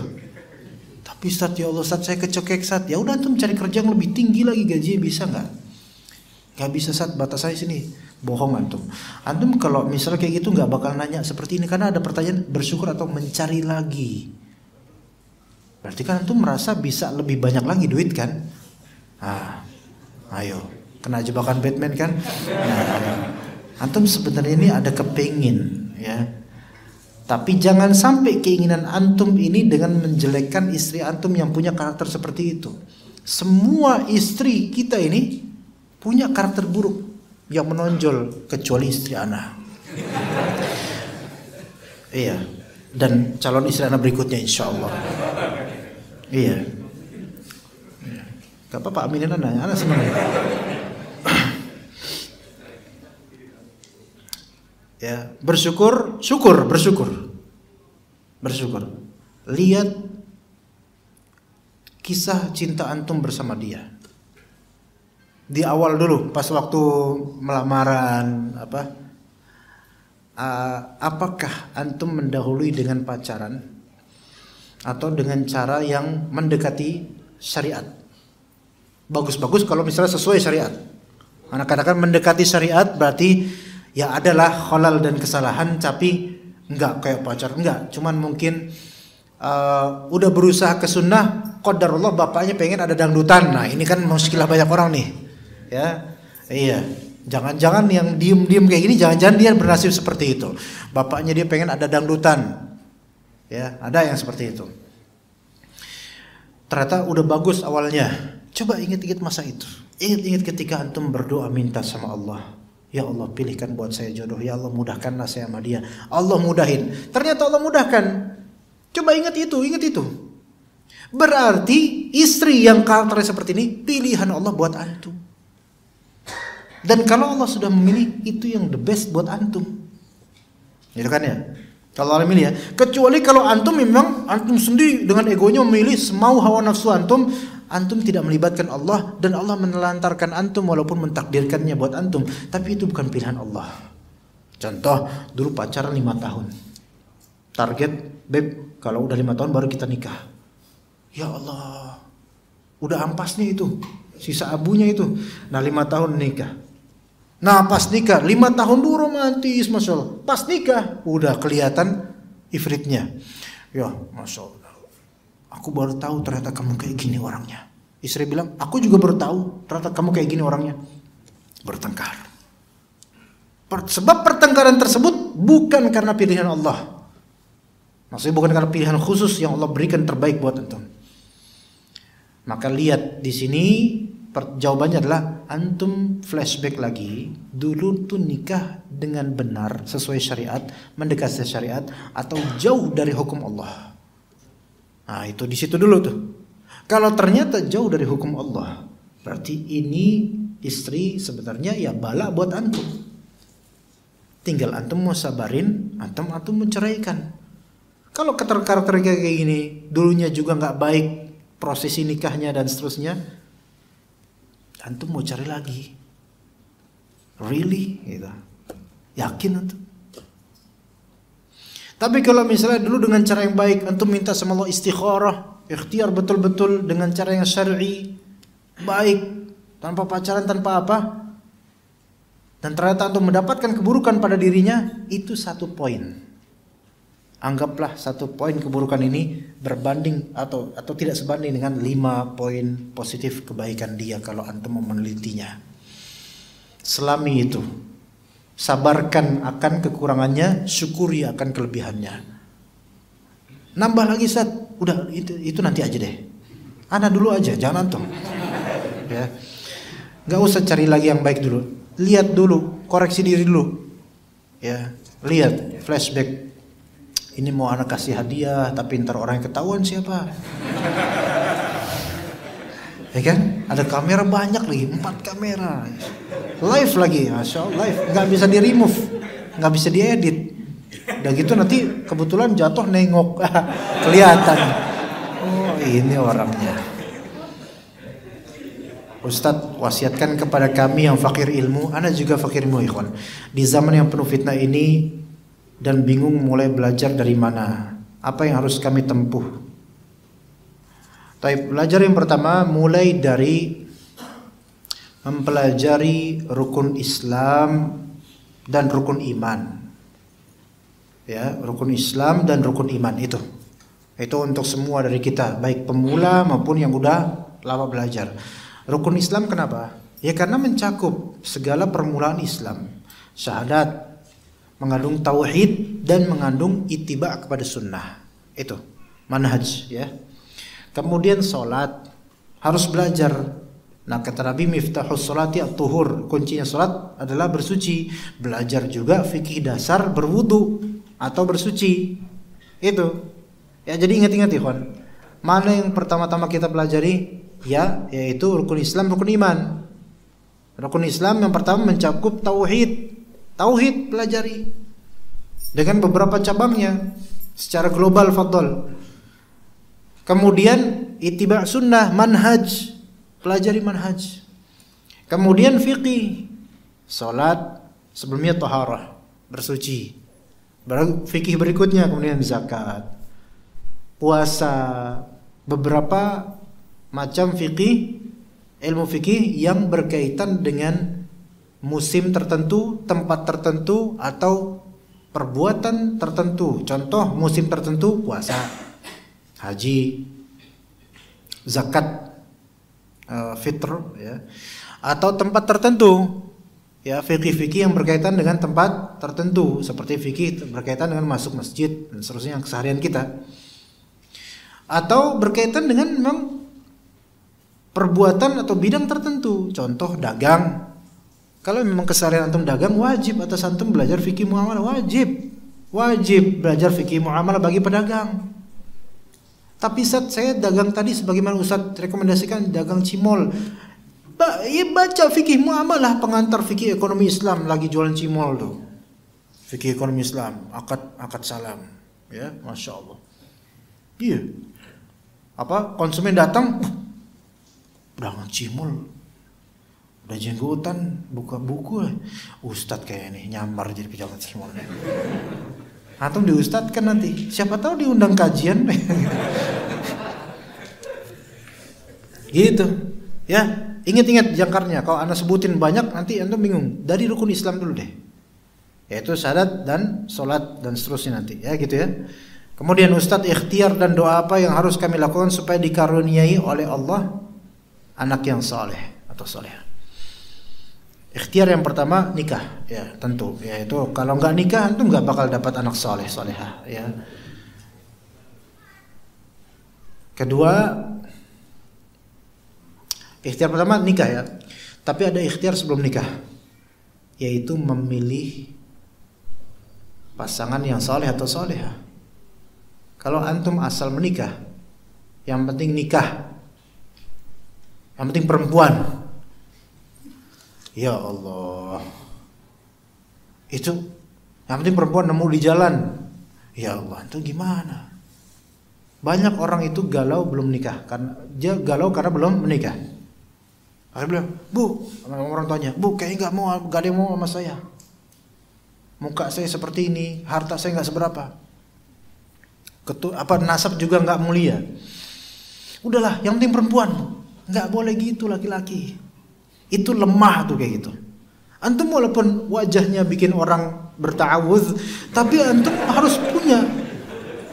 Tapi Ustaz, ya Allah Ustaz, saya kecokek Ustaz. Ya udah antum cari kerja yang lebih tinggi lagi, gajinya bisa nggak? Nggak bisa Ustaz, batas saya sini. Bohong antum. Antum kalau misalnya kayak gitu nggak bakal nanya seperti ini karena ada pertanyaan bersyukur atau mencari lagi. Berarti kan antum merasa bisa lebih banyak lagi duit kan? Ayo, kena jebakan Batman kan? Nah, Antum sebenarnya ini ada kepingin, ya. Tapi jangan sampai keinginan antum ini dengan menjelekkan istri antum yang punya karakter seperti itu. Semua istri kita ini punya karakter buruk yang menonjol kecuali istri ana. Iya. Dan calon istri ana berikutnya insya Allah. Iya. Gak apa-apa, aminin ana senang. Ya, bersyukur. Lihat kisah cinta antum bersama dia. Di awal dulu, pas waktu melamaran, apakah antum mendahului dengan pacaran atau dengan cara yang mendekati syariat? Bagus-bagus kalau misalnya sesuai syariat. Kadang-kadang mendekati syariat berarti ya adalah khalal dan kesalahan, tapi enggak kayak pacar, enggak. Cuman mungkin udah berusaha ke sunnah, qadarullah bapaknya pengen ada dangdutan. Nah ini kan muskilah banyak orang nih, ya. Iya. Jangan-jangan yang diem-diem kayak gini, jangan-jangan dia bernasib seperti itu. Bapaknya dia pengen ada dangdutan, ya. Ada yang seperti itu. Ternyata udah bagus awalnya. Coba ingat-ingat masa itu. Ingat-ingat ketika antum berdoa minta sama Allah. Ya Allah, pilihkan buat saya jodoh. Ya Allah, mudahkanlah saya sama dia. Allah mudahin. Ternyata Allah mudahkan. Coba ingat itu. Berarti istri yang karakternya seperti ini pilihan Allah buat antum. Dan kalau Allah sudah memilih, itu yang the best buat antum. Gitu kan ya? Kalau Allah milih ya. Kecuali kalau antum memang antum sendiri dengan egonya memilih semau hawa nafsu antum tidak melibatkan Allah dan Allah menelantarkan antum walaupun mentakdirkannya buat antum, tapi itu bukan pilihan Allah. Contoh, dulu pacaran 5 tahun. Target, beb, kalau udah 5 tahun baru kita nikah. Ya Allah, udah ampasnya itu, sisa abunya itu. Nah 5 tahun nikah. Nah pas nikah, 5 tahun dulu romantis, Masya Allah. Pas nikah, udah kelihatan ifritnya. Ya Masya Allah, aku baru tahu ternyata kamu kayak gini orangnya. Istri bilang, aku juga baru tahu ternyata kamu kayak gini orangnya. Bertengkar. Sebab pertengkaran tersebut bukan karena pilihan Allah. Maksudnya bukan karena pilihan khusus yang Allah berikan terbaik buat antum. Maka lihat di sini jawabannya adalah antum flashback lagi. Dulu tuh nikah dengan benar sesuai syariat, mendekati syariat atau jauh dari hukum Allah. Nah itu di situ dulu tuh. Kalau ternyata jauh dari hukum Allah, berarti ini istri sebenarnya ya bala buat antum. Tinggal antum mau sabarin, antum menceraikan. Kalau karakter kayak gini, dulunya juga nggak baik prosesi nikahnya dan seterusnya, antum mau cari lagi. Really? Gitu. Yakin antum? Tapi kalau misalnya dulu dengan cara yang baik, antum minta sama Allah istikharah, ikhtiar betul-betul dengan cara yang syar'i, baik, tanpa pacaran, tanpa apa, dan ternyata antum mendapatkan keburukan pada dirinya, itu 1 poin. Anggaplah 1 poin keburukan ini berbanding atau tidak sebanding dengan 5 poin positif kebaikan dia kalau antum mau menelitinya. Selami itu, sabarkan akan kekurangannya, syukuri akan kelebihannya. Nambah lagi udah itu nanti aja deh. Ana dulu aja, jangan antum. Ya. Gak usah cari lagi yang baik dulu. Lihat dulu, koreksi diri dulu. Ya, lihat flashback. Ini mau anak kasih hadiah, tapi ntar orang yang ketahuan siapa? Ya kan? Ada kamera banyak lagi, 4 kamera. Live lagi, Masya Allah, live. Gak bisa di remove, gak bisa diedit. Udah gitu nanti kebetulan jatuh nengok, kelihatan. Oh ini orangnya. Ustadz, wasiatkan kepada kami yang fakir ilmu, ana juga fakir ilmu ikhwan. Di zaman yang penuh fitnah ini dan bingung mulai belajar dari mana, apa yang harus kami tempuh? Belajar yang pertama mulai dari mempelajari rukun Islam dan rukun iman. Ya, rukun Islam dan rukun iman itu untuk semua dari kita, baik pemula maupun yang udah lama belajar. Rukun Islam kenapa? Ya karena mencakup segala permulaan Islam. syahadat, mengandung tauhid, dan mengandung ittiba kepada sunnah. Itu manhaj ya. Kemudian sholat harus belajar. Nah kata Nabi, miftahus sholati at-tuhur, kuncinya sholat adalah bersuci. Belajar juga fikih dasar berwudu atau bersuci. Itu ya, jadi ingat-ingat ikhwan, mana yang pertama-tama kita pelajari ya, yaitu rukun Islam, rukun iman. Rukun Islam yang pertama mencakup tauhid. Tauhid pelajari dengan beberapa cabangnya secara global, fadl. Kemudian ittiba' sunnah, manhaj, pelajari manhaj. Kemudian fikih, salat, sebelumnya taharah, bersuci. Baru fikih berikutnya, kemudian zakat, puasa, beberapa macam fikih, ilmu fikih yang berkaitan dengan musim tertentu, tempat tertentu, atau perbuatan tertentu. Contoh musim tertentu, puasa, haji, zakat, fitr ya. Atau tempat tertentu ya, fikih-fikih yang berkaitan dengan tempat tertentu, seperti fikih berkaitan dengan masuk masjid dan seterusnya yang keseharian kita. Atau berkaitan dengan memang perbuatan atau bidang tertentu. Contoh dagang. Kalau memang keseharian antum dagang, wajib atas antum belajar fikih muamalah, wajib belajar fikih muamalah bagi pedagang. Tapi Ustaz, saya dagang tadi sebagaimana Ustaz rekomendasikan, dagang cimol. Ya baca fikih muamalah, pengantar fikih ekonomi Islam lagi jualan cimol tuh. Fikih ekonomi Islam, akad salam, ya, masya Allah. Iya. Apa konsumen datang, dagang cimol, udah jenggotan, buka buku, Ustadz kayak ini nyamar jadi pejabat cimolnya. Atau di Ustadz kan nanti, siapa tahu diundang kajian. Gitu, ya. Ingat-ingat jangkarnya. Kalau anda sebutin banyak, nanti anda bingung. Dari rukun Islam dulu deh, yaitu syahadat dan sholat dan seterusnya nanti, ya gitu ya. Kemudian Ustadz, ikhtiar dan doa apa yang harus kami lakukan supaya dikaruniai oleh Allah anak yang saleh atau salehah? Ikhtiar yang pertama nikah, ya tentu, yaitu kalau nggak nikah antum nggak bakal dapat anak saleh salehah, ya. Kedua, ikhtiar pertama nikah ya, tapi ada ikhtiar sebelum nikah, yaitu memilih pasangan yang saleh atau salehah. Kalau antum asal menikah, yang penting nikah, yang penting perempuan, ya Allah, itu yang penting perempuan nemu di jalan, ya Allah, itu gimana? Banyak orang itu galau belum nikah, karena dia galau karena belum menikah. Akhirnya bilang, Bu, orang tanya, Bu, kayaknya gak ada yang mau sama saya. Muka saya seperti ini, harta saya gak seberapa, nasab juga nggak mulia. Udahlah, yang penting perempuan. Nggak boleh gitu laki-laki. Itu lemah tuh kayak gitu. Antum walaupun wajahnya bikin orang berta'awudz, tapi antum harus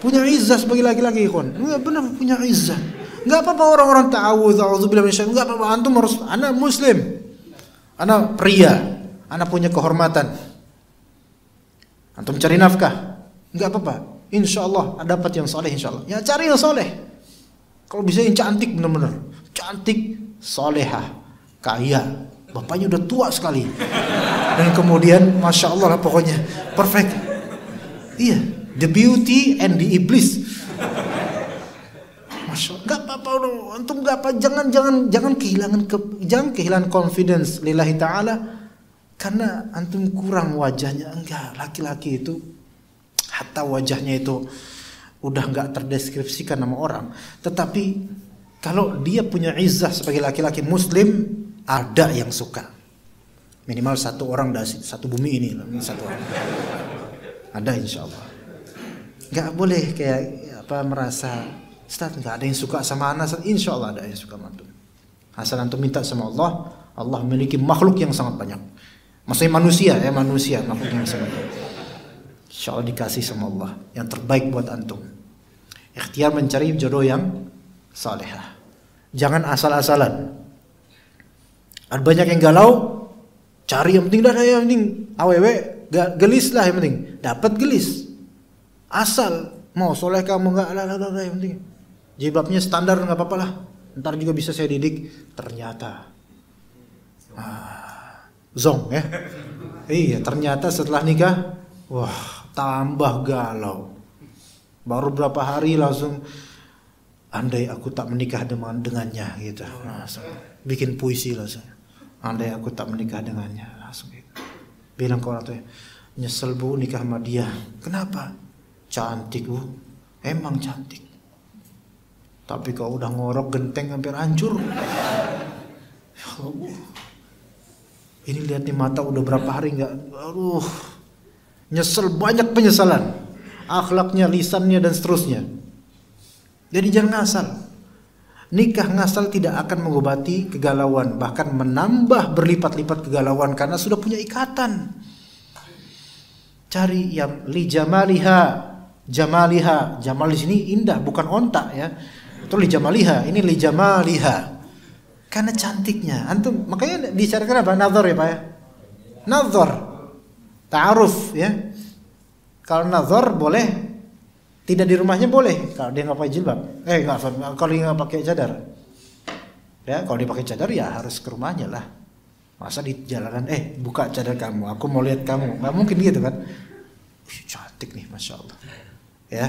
punya izzah sebagai laki-laki, kon. Nggak benar punya izzah. Nggak apa-apa orang-orang ta'awudz, a'udzubillahi minasyaitonir rajim. Nggak apa-apa, antum harus, anak muslim, anak pria, anak punya kehormatan. Antum cari nafkah, nggak apa-apa. Insya Allah dapat yang soleh, insya Allah. Ya cari yang soleh. Kalau bisa yang cantik, benar-benar cantik, solehah, kaya, bapaknya udah tua sekali, dan kemudian masya Allah lah pokoknya perfect. Iya, the beauty and the iblis. Masya Allah, nggak apa-apa, antum nggak apa, jangan kehilangan confidence lillahi taala karena antum kurang wajahnya. Enggak, laki-laki itu hatta wajahnya itu udah nggak terdeskripsikan nama orang, tetapi kalau dia punya izzah sebagai laki-laki muslim, ada yang suka. Minimal satu orang dari satu bumi ini, satu orang. Ada insya Allah. Nggak boleh kayak apa merasa, Ustaz nggak ada yang suka sama anak. Insya Allah ada yang suka sama antum. Asal antum minta sama Allah. Allah memiliki makhluk yang sangat banyak. Maksudnya manusia makhluk yang sangat banyak. Insya Allah dikasih sama Allah yang terbaik buat antum. Ikhtiar mencari jodoh yang salehah. Jangan asal-asalan. Ada banyak yang galau Cari yang penting dah, yang penting awewe gelis lah, yang penting dapat gelis. Asal mau soleh kamu nggak lah, yang penting jilbabnya standar nggak apa-apa lah. Ntar juga bisa saya didik. Ternyata zong ya. Iya, ternyata setelah nikah, wah tambah galau. Baru berapa hari langsung, andai aku tak menikah dengannya gitu. Langsung bikin puisi langsung. Andai aku tak menikah dengannya, langsung gitu. Bilang ke orang tuanya, nyesel bu nikah sama dia. Kenapa? Cantik bu. Emang cantik. Tapi kalau udah ngorok genteng hampir hancur. Ya Allah. Ini lihat nih mata udah berapa hari nggak. Aduh. Nyesel, banyak penyesalan. Akhlaknya, lisannya dan seterusnya. Jadi jangan ngasal. Nikah ngasal tidak akan mengobati kegalauan, bahkan menambah berlipat-lipat kegalauan karena sudah punya ikatan. Cari yang li jamaliha, jamaliha. Jamal di sini indah, bukan ontak ya. Itu li jamaliha, ini li jamaliha. Karena cantiknya. Antum makanya dicarikan apa? Nazar ya Pak ya. Nazar. Ta'aruf ya. Kalau nazar boleh. Tidak di rumahnya boleh kalau dia nggak pakai jilbab. Kalau dia nggak pakai cadar. Ya, kalau dia pakai cadar ya harus ke rumahnya lah. Masa di jalanan, buka cadar kamu, aku mau lihat kamu. Nggak mungkin gitu kan. Cantik nih, masya Allah. Ya,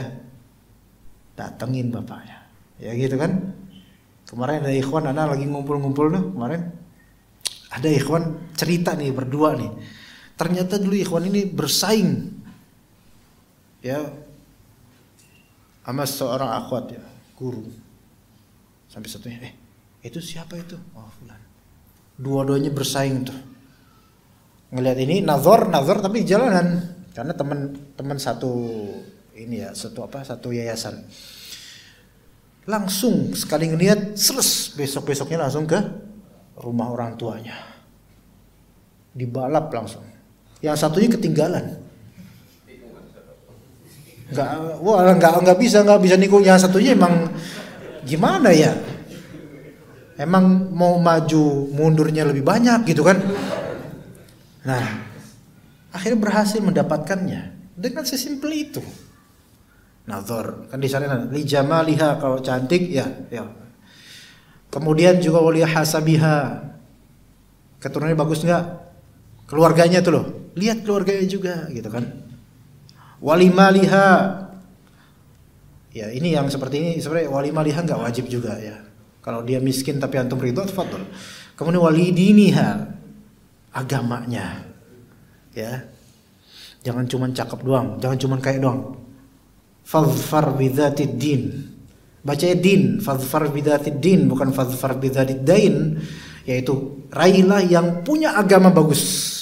datengin bapaknya. Ya gitu kan. Kemarin ada ikhwan, anak lagi ngumpul-ngumpul tuh kemarin. Ada ikhwan cerita nih berdua nih. Ternyata dulu ikhwan ini bersaing. Ya. Sama seorang akhwat ya, guru. Sampai satunya, itu siapa itu? Oh, fulan. Dua-duanya bersaing tuh. Ngelihat ini nazar tapi jalanan. Karena teman satu ini ya, satu yayasan. Langsung sekali ngelihat, besok-besoknya langsung ke rumah orang tuanya. Dibalap langsung. Yang satunya ketinggalan. Nggak bisa nikung. Yang satunya emang gimana ya? Emang mau maju mundurnya lebih banyak gitu kan? Nah, akhirnya berhasil mendapatkannya dengan sesimpel itu. Nazar kan di sana li jamaliha, kalau cantik ya. Kemudian juga wali hasabiha, keturunannya bagus nggak? Keluarganya tuh loh, lihat keluarganya juga gitu kan. Walimaliha, ya ini yang seperti ini sebenarnya walimaliha nggak wajib juga ya. Kalau dia miskin tapi antum ridho, tafadhol. Kemudian walidiniha, agamanya, ya. Jangan cuma cakep doang, jangan cuma kayak doang. Fadfar bidzatid din, bacanya din, fadfar bidzatid din, bukan fadfar bidzatid dain, yaitu raihlah yang punya agama bagus.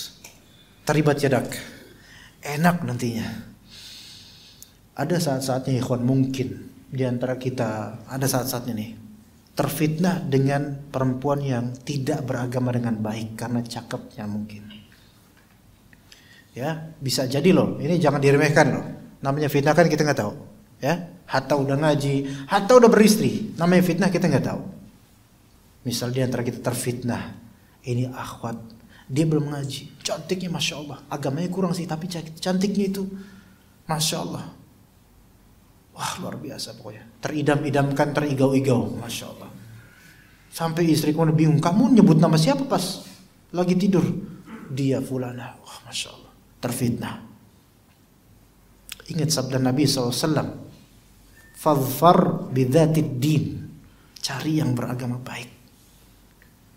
Taribat yadak, enak nantinya. Ada saat-saatnya ikhwan, mungkin di antara kita ada saat-saatnya nih terfitnah dengan perempuan yang tidak beragama dengan baik karena cakepnya mungkin. Ya, bisa jadi loh. Ini jangan diremehkan loh. Namanya fitnah kan kita nggak tahu. Ya, hatta udah ngaji, hatta udah beristri, namanya fitnah kita nggak tahu. Misal di antara kita terfitnah, ini akhwat, dia belum ngaji, cantiknya masya Allah, agamanya kurang sih tapi cantiknya itu masya Allah. Wah luar biasa pokoknya. Teridam-idamkan, terigau-igau. Masya Allah. Sampai istriku bingung. Kamu nyebut nama siapa pas lagi tidur? Dia fulana. Wah Masya Allah. Terfitnah. Ingat sabda Nabi SAW. Fadfar bidzatid din. Cari yang beragama baik.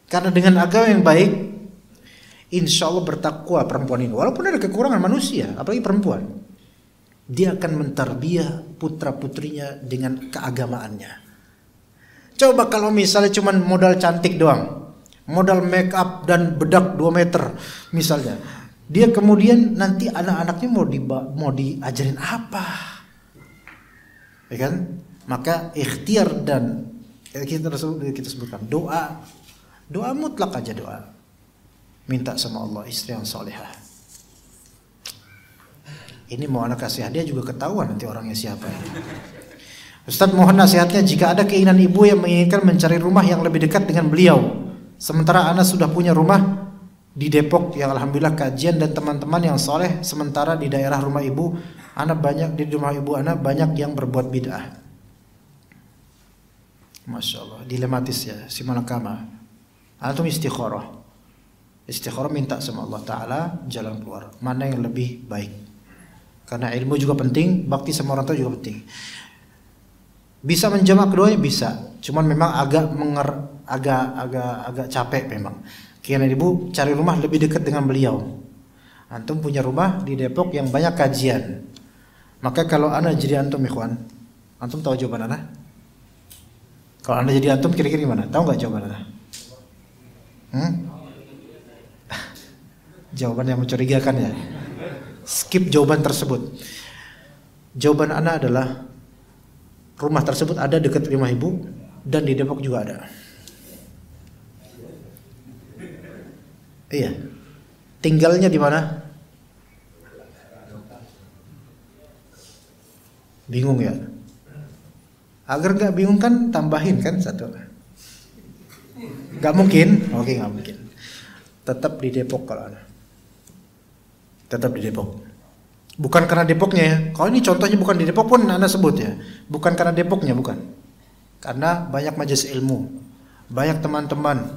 Karena dengan agama yang baik, insya Allah bertakwa perempuan ini. Walaupun ada kekurangan manusia, apalagi perempuan. Dia akan mentarbiyah putra-putrinya dengan keagamaannya. Coba kalau misalnya cuma modal cantik doang, modal make up dan bedak 2 meter misalnya, dia kemudian nanti anak-anaknya mau diajarin apa? Ya kan? Maka ikhtiar dan kita sebutkan doa mutlak aja doa. Minta sama Allah istri yang salihah. Ini mau anak kasih hadiah juga ketahuan nanti orangnya siapa. Ustadz mohon nasihatnya jika ada keinginan ibu yang menginginkan mencari rumah yang lebih dekat dengan beliau. Sementara anak sudah punya rumah di Depok yang alhamdulillah kajian dan teman-teman yang soleh, sementara di daerah rumah ibu di rumah ibu ana banyak yang berbuat bid'ah. Masya Allah, dilematis ya si malakama. Antum istikharah minta sama Allah Ta'ala jalan keluar, mana yang lebih baik. Karena ilmu juga penting, bakti sama orang tua juga penting. Bisa menjamak keduanya bisa, cuman memang agak capek memang. Karena ibu cari rumah lebih dekat dengan beliau. Antum punya rumah di Depok yang banyak kajian. Maka kalau ana jadi antum ikhwan, antum tahu jawaban ana? Kalau anda jadi antum kira-kira gimana? Tahu nggak jawaban ana? Jawaban yang mencurigakan ya. Skip jawaban tersebut. Jawaban ana adalah rumah tersebut ada dekat rumah ibu dan di Depok juga ada. Iya. Tinggalnya di mana? Bingung ya? Agar nggak bingung kan tambahin kan satu. Nggak mungkin. Oke, nggak mungkin. Tetap di Depok kalau ada. Tetap di Depok. Bukan karena Depoknya ya. Kalau ini contohnya bukan di Depok pun Anda sebut ya. Bukan karena Depoknya, bukan. Karena banyak majelis ilmu, banyak teman-teman.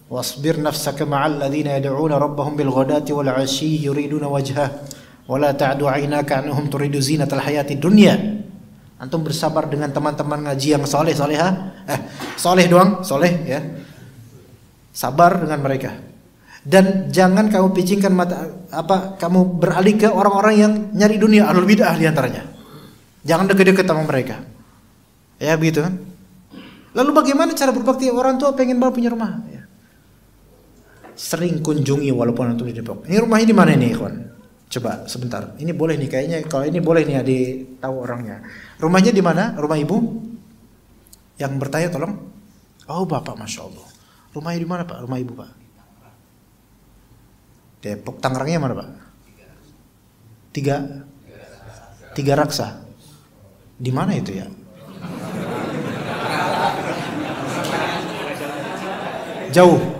Wasbir nafsaka ma'al ladzina yad'una rabbahum bil ghadati wal 'ashyi yuriduna wajhah wa la ta'du 'ainaka 'anhum turidu zinatal hayati dunya. Antum bersabar dengan teman-teman ngaji yang soleh ya. Sabar dengan mereka. Dan jangan kamu picingkan kamu beralih ke orang-orang yang nyari dunia, ahlul bid'ah di antaranya. Jangan dekat-dekat sama mereka. Ya begitu kan? Lalu bagaimana cara berbakti orang tua pengen banget punya rumah? Ya. Sering kunjungi walaupun antum di Depok. Ini rumahnya di mana nih, ikhwan? Coba sebentar. Ini boleh nih kayaknya, kalau ini boleh nih adik tahu orangnya. Rumahnya di mana? Rumah ibu? Yang bertanya tolong. Oh, Bapak, Masya Allah. Rumahnya di mana, Pak? Rumah ibu, Pak? Depok. Tangerangnya mana, Pak? Tiga Raksa. Di mana itu ya? Jauh.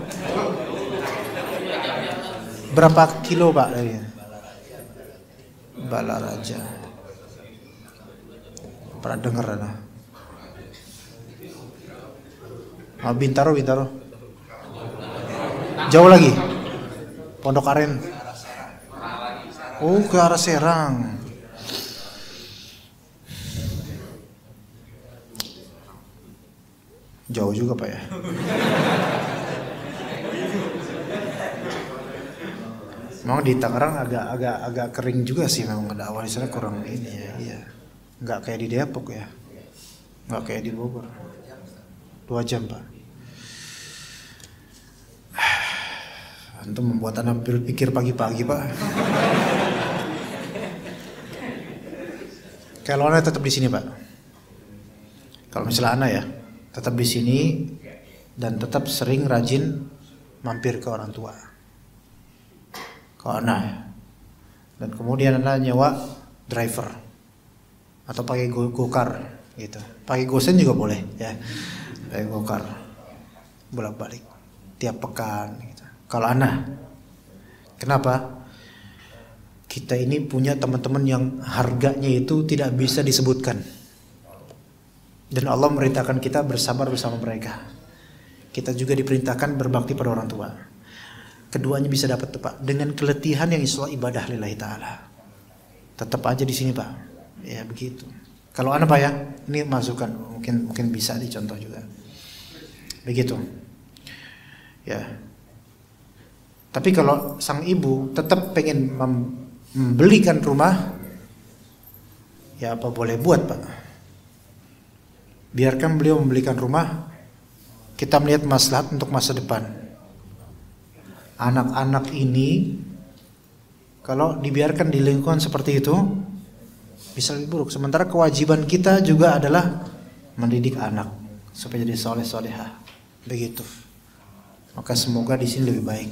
Berapa kilo, Pak? Balaraja. Pernah dengar lah. Bintaro. Jauh lagi. Pondok Aren. Oh, ke arah Serang. Jauh juga, Pak ya. Memang di Tangerang agak kering juga sih, memang ada awal di sana kurang ini ya. Iya. Enggak kayak di Depok ya. Enggak kayak di Bogor. 2 jam, Pak. Antum membuat Anda berpikir pagi-pagi, Pak. Kalau Anda tetap di sini, Pak. Kalau misalnya Anda ya, tetap di sini dan tetap sering rajin mampir ke orang tua. Kalau Anda ya. Dan kemudian Anda nyewa driver atau pakai go-car gitu. Pakai gosen juga boleh ya. Pakai go-car. Bolak-balik tiap pekan gitu. Kalau Anda, kenapa? Kita ini punya teman-teman yang harganya itu tidak bisa disebutkan. Dan Allah memerintahkan kita bersabar bersama mereka. Kita juga diperintahkan berbakti pada orang tua. Keduanya bisa dapat tepat dengan keletihan yang istilah ibadah lillahi ta'ala. Tetap aja di sini, Pak. Ya begitu. Kalau Anda, Pak ya, ini masukan mungkin bisa dicontoh juga. Begitu. Ya. Tapi kalau sang ibu tetap pengen membelikan rumah, ya apa boleh buat, Pak. Biarkan beliau membelikan rumah. Kita melihat maslahat untuk masa depan. Anak-anak ini kalau dibiarkan di lingkungan seperti itu bisa lebih buruk. Sementara kewajiban kita juga adalah mendidik anak supaya jadi soleh-solehah. Begitu. Maka semoga di sini lebih baik.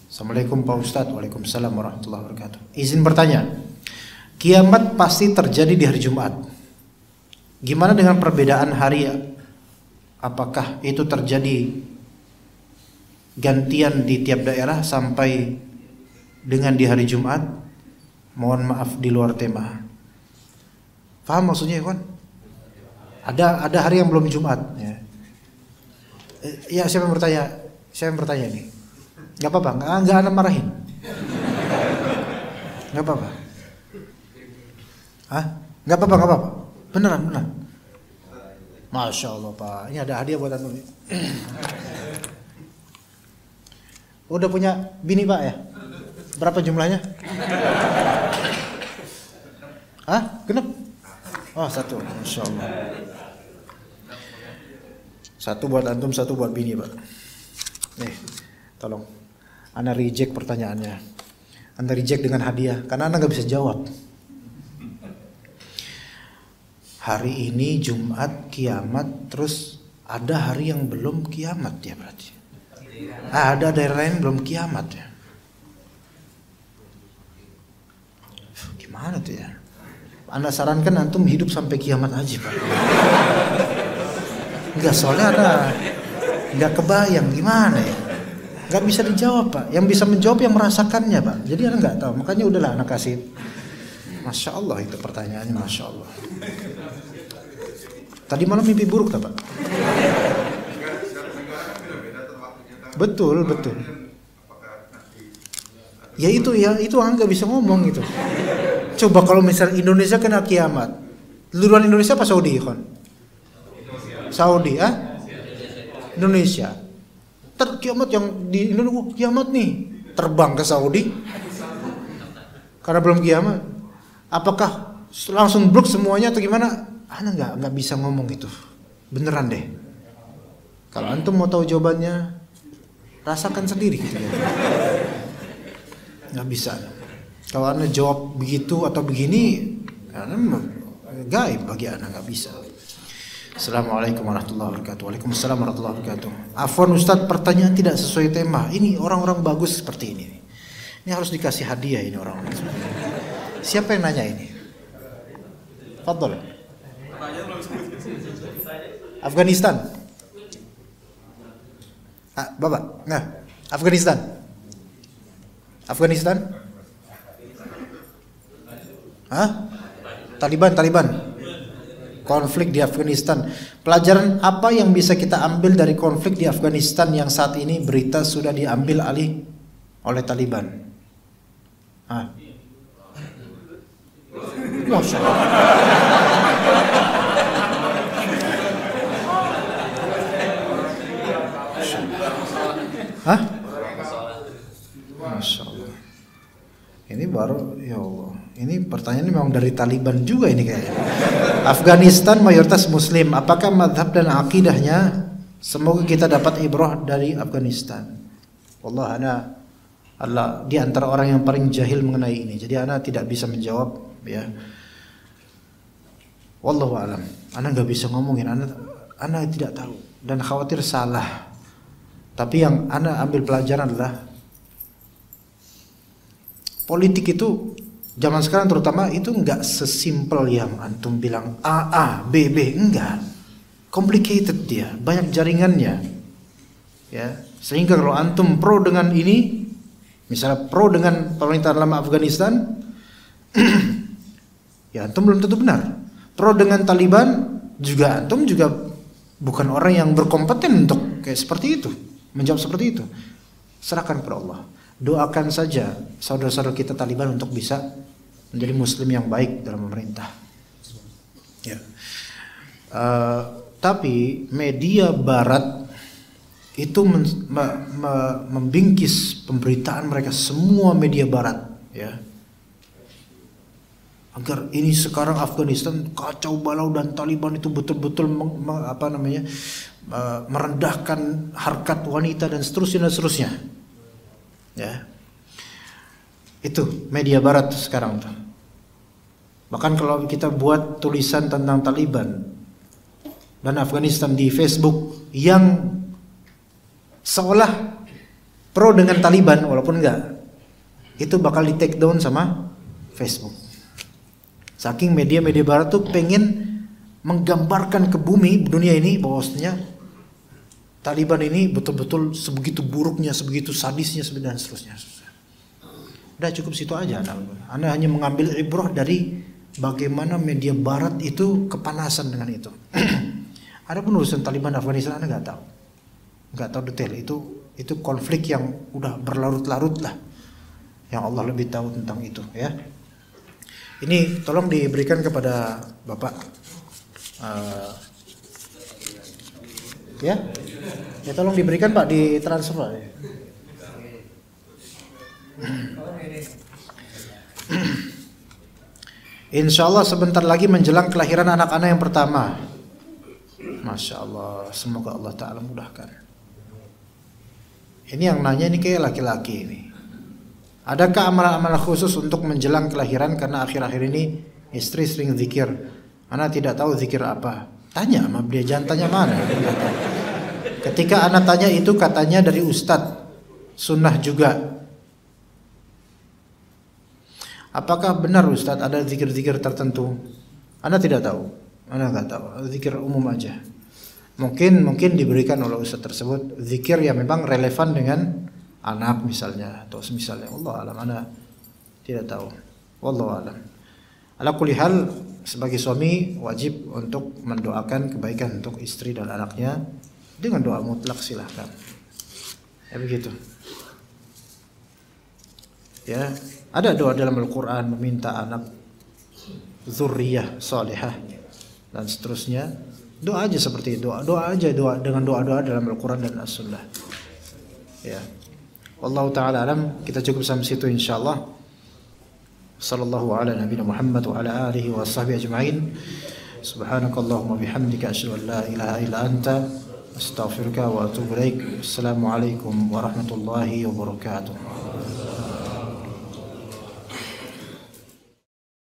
Assalamualaikum Pak Ustadz. Waalaikumsalam warahmatullahi wabarakatuh. Izin bertanya. Kiamat pasti terjadi di hari Jumat. Gimana dengan perbedaan hari? Apakah itu terjadi gantian di tiap daerah sampai dengan di hari Jumat. Mohon maaf di luar tema. Paham maksudnya ya kan? Ada hari yang belum Jumat ya. Ya siapa yang bertanya? Saya yang bertanya ini. Gak apa-apa, gak ada marahin. Gak apa-apa. Hah? Gak apa-apa. Beneran. Masya Allah Pak, ini ada hadiah buat antum. Udah punya bini Pak ya? Berapa jumlahnya? Hah? Genep? Oh 1, Masya Allah. 1 buat antum, 1 buat bini Pak. Nih, tolong. Anda reject pertanyaannya. Anda reject dengan hadiah, karena Anda gak bisa jawab. Hari ini Jumat kiamat, terus ada hari yang belum kiamat ya berarti. Ada daerah lain belum kiamat ya. Gimana tuh ya? Anda sarankan antum hidup sampai kiamat aja Pak. Enggak, soalnya Anda enggak kebayang gimana ya. Enggak bisa dijawab Pak. Yang bisa menjawab yang merasakannya Pak. Jadi Anda enggak tahu. Makanya udahlah Anda kasih. Masya Allah itu pertanyaannya, Masya Allah. Tadi malam mimpi buruk tak Pak? Betul. Ya itu nggak bisa ngomong gitu. Coba kalau misal Indonesia kena kiamat, duluan Indonesia apa Saudi kan? Saudi Indonesia. Kiamat yang di Indonesia kiamat nih, terbang ke Saudi karena belum kiamat. Apakah langsung blok semuanya atau gimana? Ana nggak bisa ngomong itu. Beneran deh. Kalau antum mau tahu jawabannya, rasakan sendiri gitu ya. Nggak bisa. Kalau Anda jawab begitu atau begini, gaib bagi Anda, nggak bisa. Assalamualaikum warahmatullahi wabarakatuh. Waalaikumsalam warahmatullahi wabarakatuh. Afwan Ustadz, pertanyaan tidak sesuai tema. Ini orang-orang bagus seperti ini. Ini harus dikasih hadiah ini orang-orang. Siapa yang nanya ini? Fadol. Afghanistan. Bapak. Nah, Afghanistan. Taliban. Konflik di Afghanistan. Pelajaran apa yang bisa kita ambil dari konflik di Afghanistan yang saat ini berita sudah diambil alih oleh Taliban? Masya Allah. Masya Allah. Ini baru, ya Allah. Ini pertanyaan ini memang dari Taliban juga ini kayaknya. Afghanistan mayoritas Muslim. Apakah madhab dan akidahnya? Semoga kita dapat ibrah dari Afghanistan. Allah di antara orang yang paling jahil mengenai ini. Jadi ana tidak bisa menjawab ya. Wallahu alam. Ana nggak bisa ngomongin. Ana tidak tahu dan khawatir salah. Tapi yang ana ambil pelajaran adalah politik itu zaman sekarang terutama itu nggak sesimpel yang antum bilang A, B, enggak. Complicated dia, banyak jaringannya. Ya, sehingga kalau antum pro dengan ini, misalnya pro dengan pemerintahan lama Afghanistan, ya antum belum tentu benar. Pro dengan Taliban juga antum juga bukan orang yang berkompeten untuk kayak seperti itu, menjawab seperti itu. Serahkan kepada Allah. Doakan saja saudara-saudara kita Taliban untuk bisa menjadi muslim yang baik dalam pemerintah. Ya. Tapi media barat itu membingkis pemberitaan mereka, semua media barat ya. Agar ini sekarang Afghanistan kacau balau dan Taliban itu betul-betul merendahkan harkat wanita dan seterusnya. Ya. Itu media barat sekarang tuh. Bahkan kalau kita buat tulisan tentang Taliban dan Afghanistan di Facebook yang seolah pro dengan Taliban walaupun enggak, itu bakal di take down sama Facebook. Saking media-media barat tuh pengen menggambarkan ke bumi dunia ini bahwasanya Taliban ini betul-betul sebegitu buruknya, sebegitu sadisnya dan seterusnya. Udah cukup situ aja. Anda hanya mengambil ibrah dari bagaimana media barat itu kepanasan dengan itu. Adapun urusan Taliban Afghanistan Anda nggak tahu detail. Itu konflik yang udah berlarut-larut lah. Yang Allah lebih tahu tentang itu ya. Ini tolong diberikan kepada Bapak. Ya tolong diberikan Pak, di transfer ya. Insya Allah sebentar lagi menjelang kelahiran anak-anak yang pertama. Masya Allah, semoga Allah Ta'ala mudahkan. Ini yang nanya ini kayak laki-laki ini. Adakah amalan-amalan khusus untuk menjelang kelahiran? Karena akhir-akhir ini istri sering zikir. Ana tidak tahu zikir apa. Tanya sama dia, jangan tanya mana. Ketika anak tanya itu katanya dari ustadz, sunnah juga. Apakah benar ustadz ada zikir-zikir tertentu? Anda tidak tahu. Anda nggak tahu. Zikir umum aja. Mungkin diberikan oleh ustadz tersebut zikir yang memang relevan dengan anak misalnya atau semisalnya. Allah alam. Anda tidak tahu. Wallahu alam. Ala kulli hal, sebagai suami wajib untuk mendoakan kebaikan untuk istri dan anaknya dengan doa mutlak, silahkan. Ya begitu. Ya, ada doa dalam Al-Quran meminta anak zurriyah salihah dan seterusnya. Doa aja seperti itu. Doa dengan doa-doa dalam Al-Quran dan As-Sunnah. Ya. Wallahu ta'ala alam. Kita cukup sampai situ insyaallah. Sallallahu ala nabiyina Muhammad wa ala alihi wa sahbihi ajma'in. Subhanakallahumma bihamdika asyhadu an la ilaha illa anta astaghfiruka wa atubu ilaik. Assalamualaikum warahmatullahi wabarakatuh.